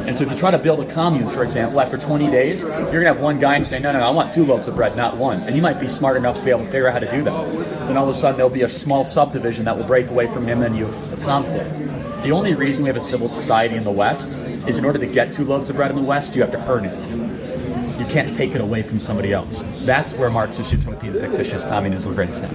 And so if you try to build a commune, for example, after 20 days, you're going to have one guy and say, no, I want 2 loaves of bread, not 1. And he might be smart enough to be able to figure out how to do that. Then all of a sudden there'll be a small subdivision that will break away from him and you have a conflict. The only reason we have a civil society in the West is in order to get 2 loaves of bread in the West, you have to earn it. You can't take it away from somebody else. That's where Marxist utopia, fictitious communism breaks down.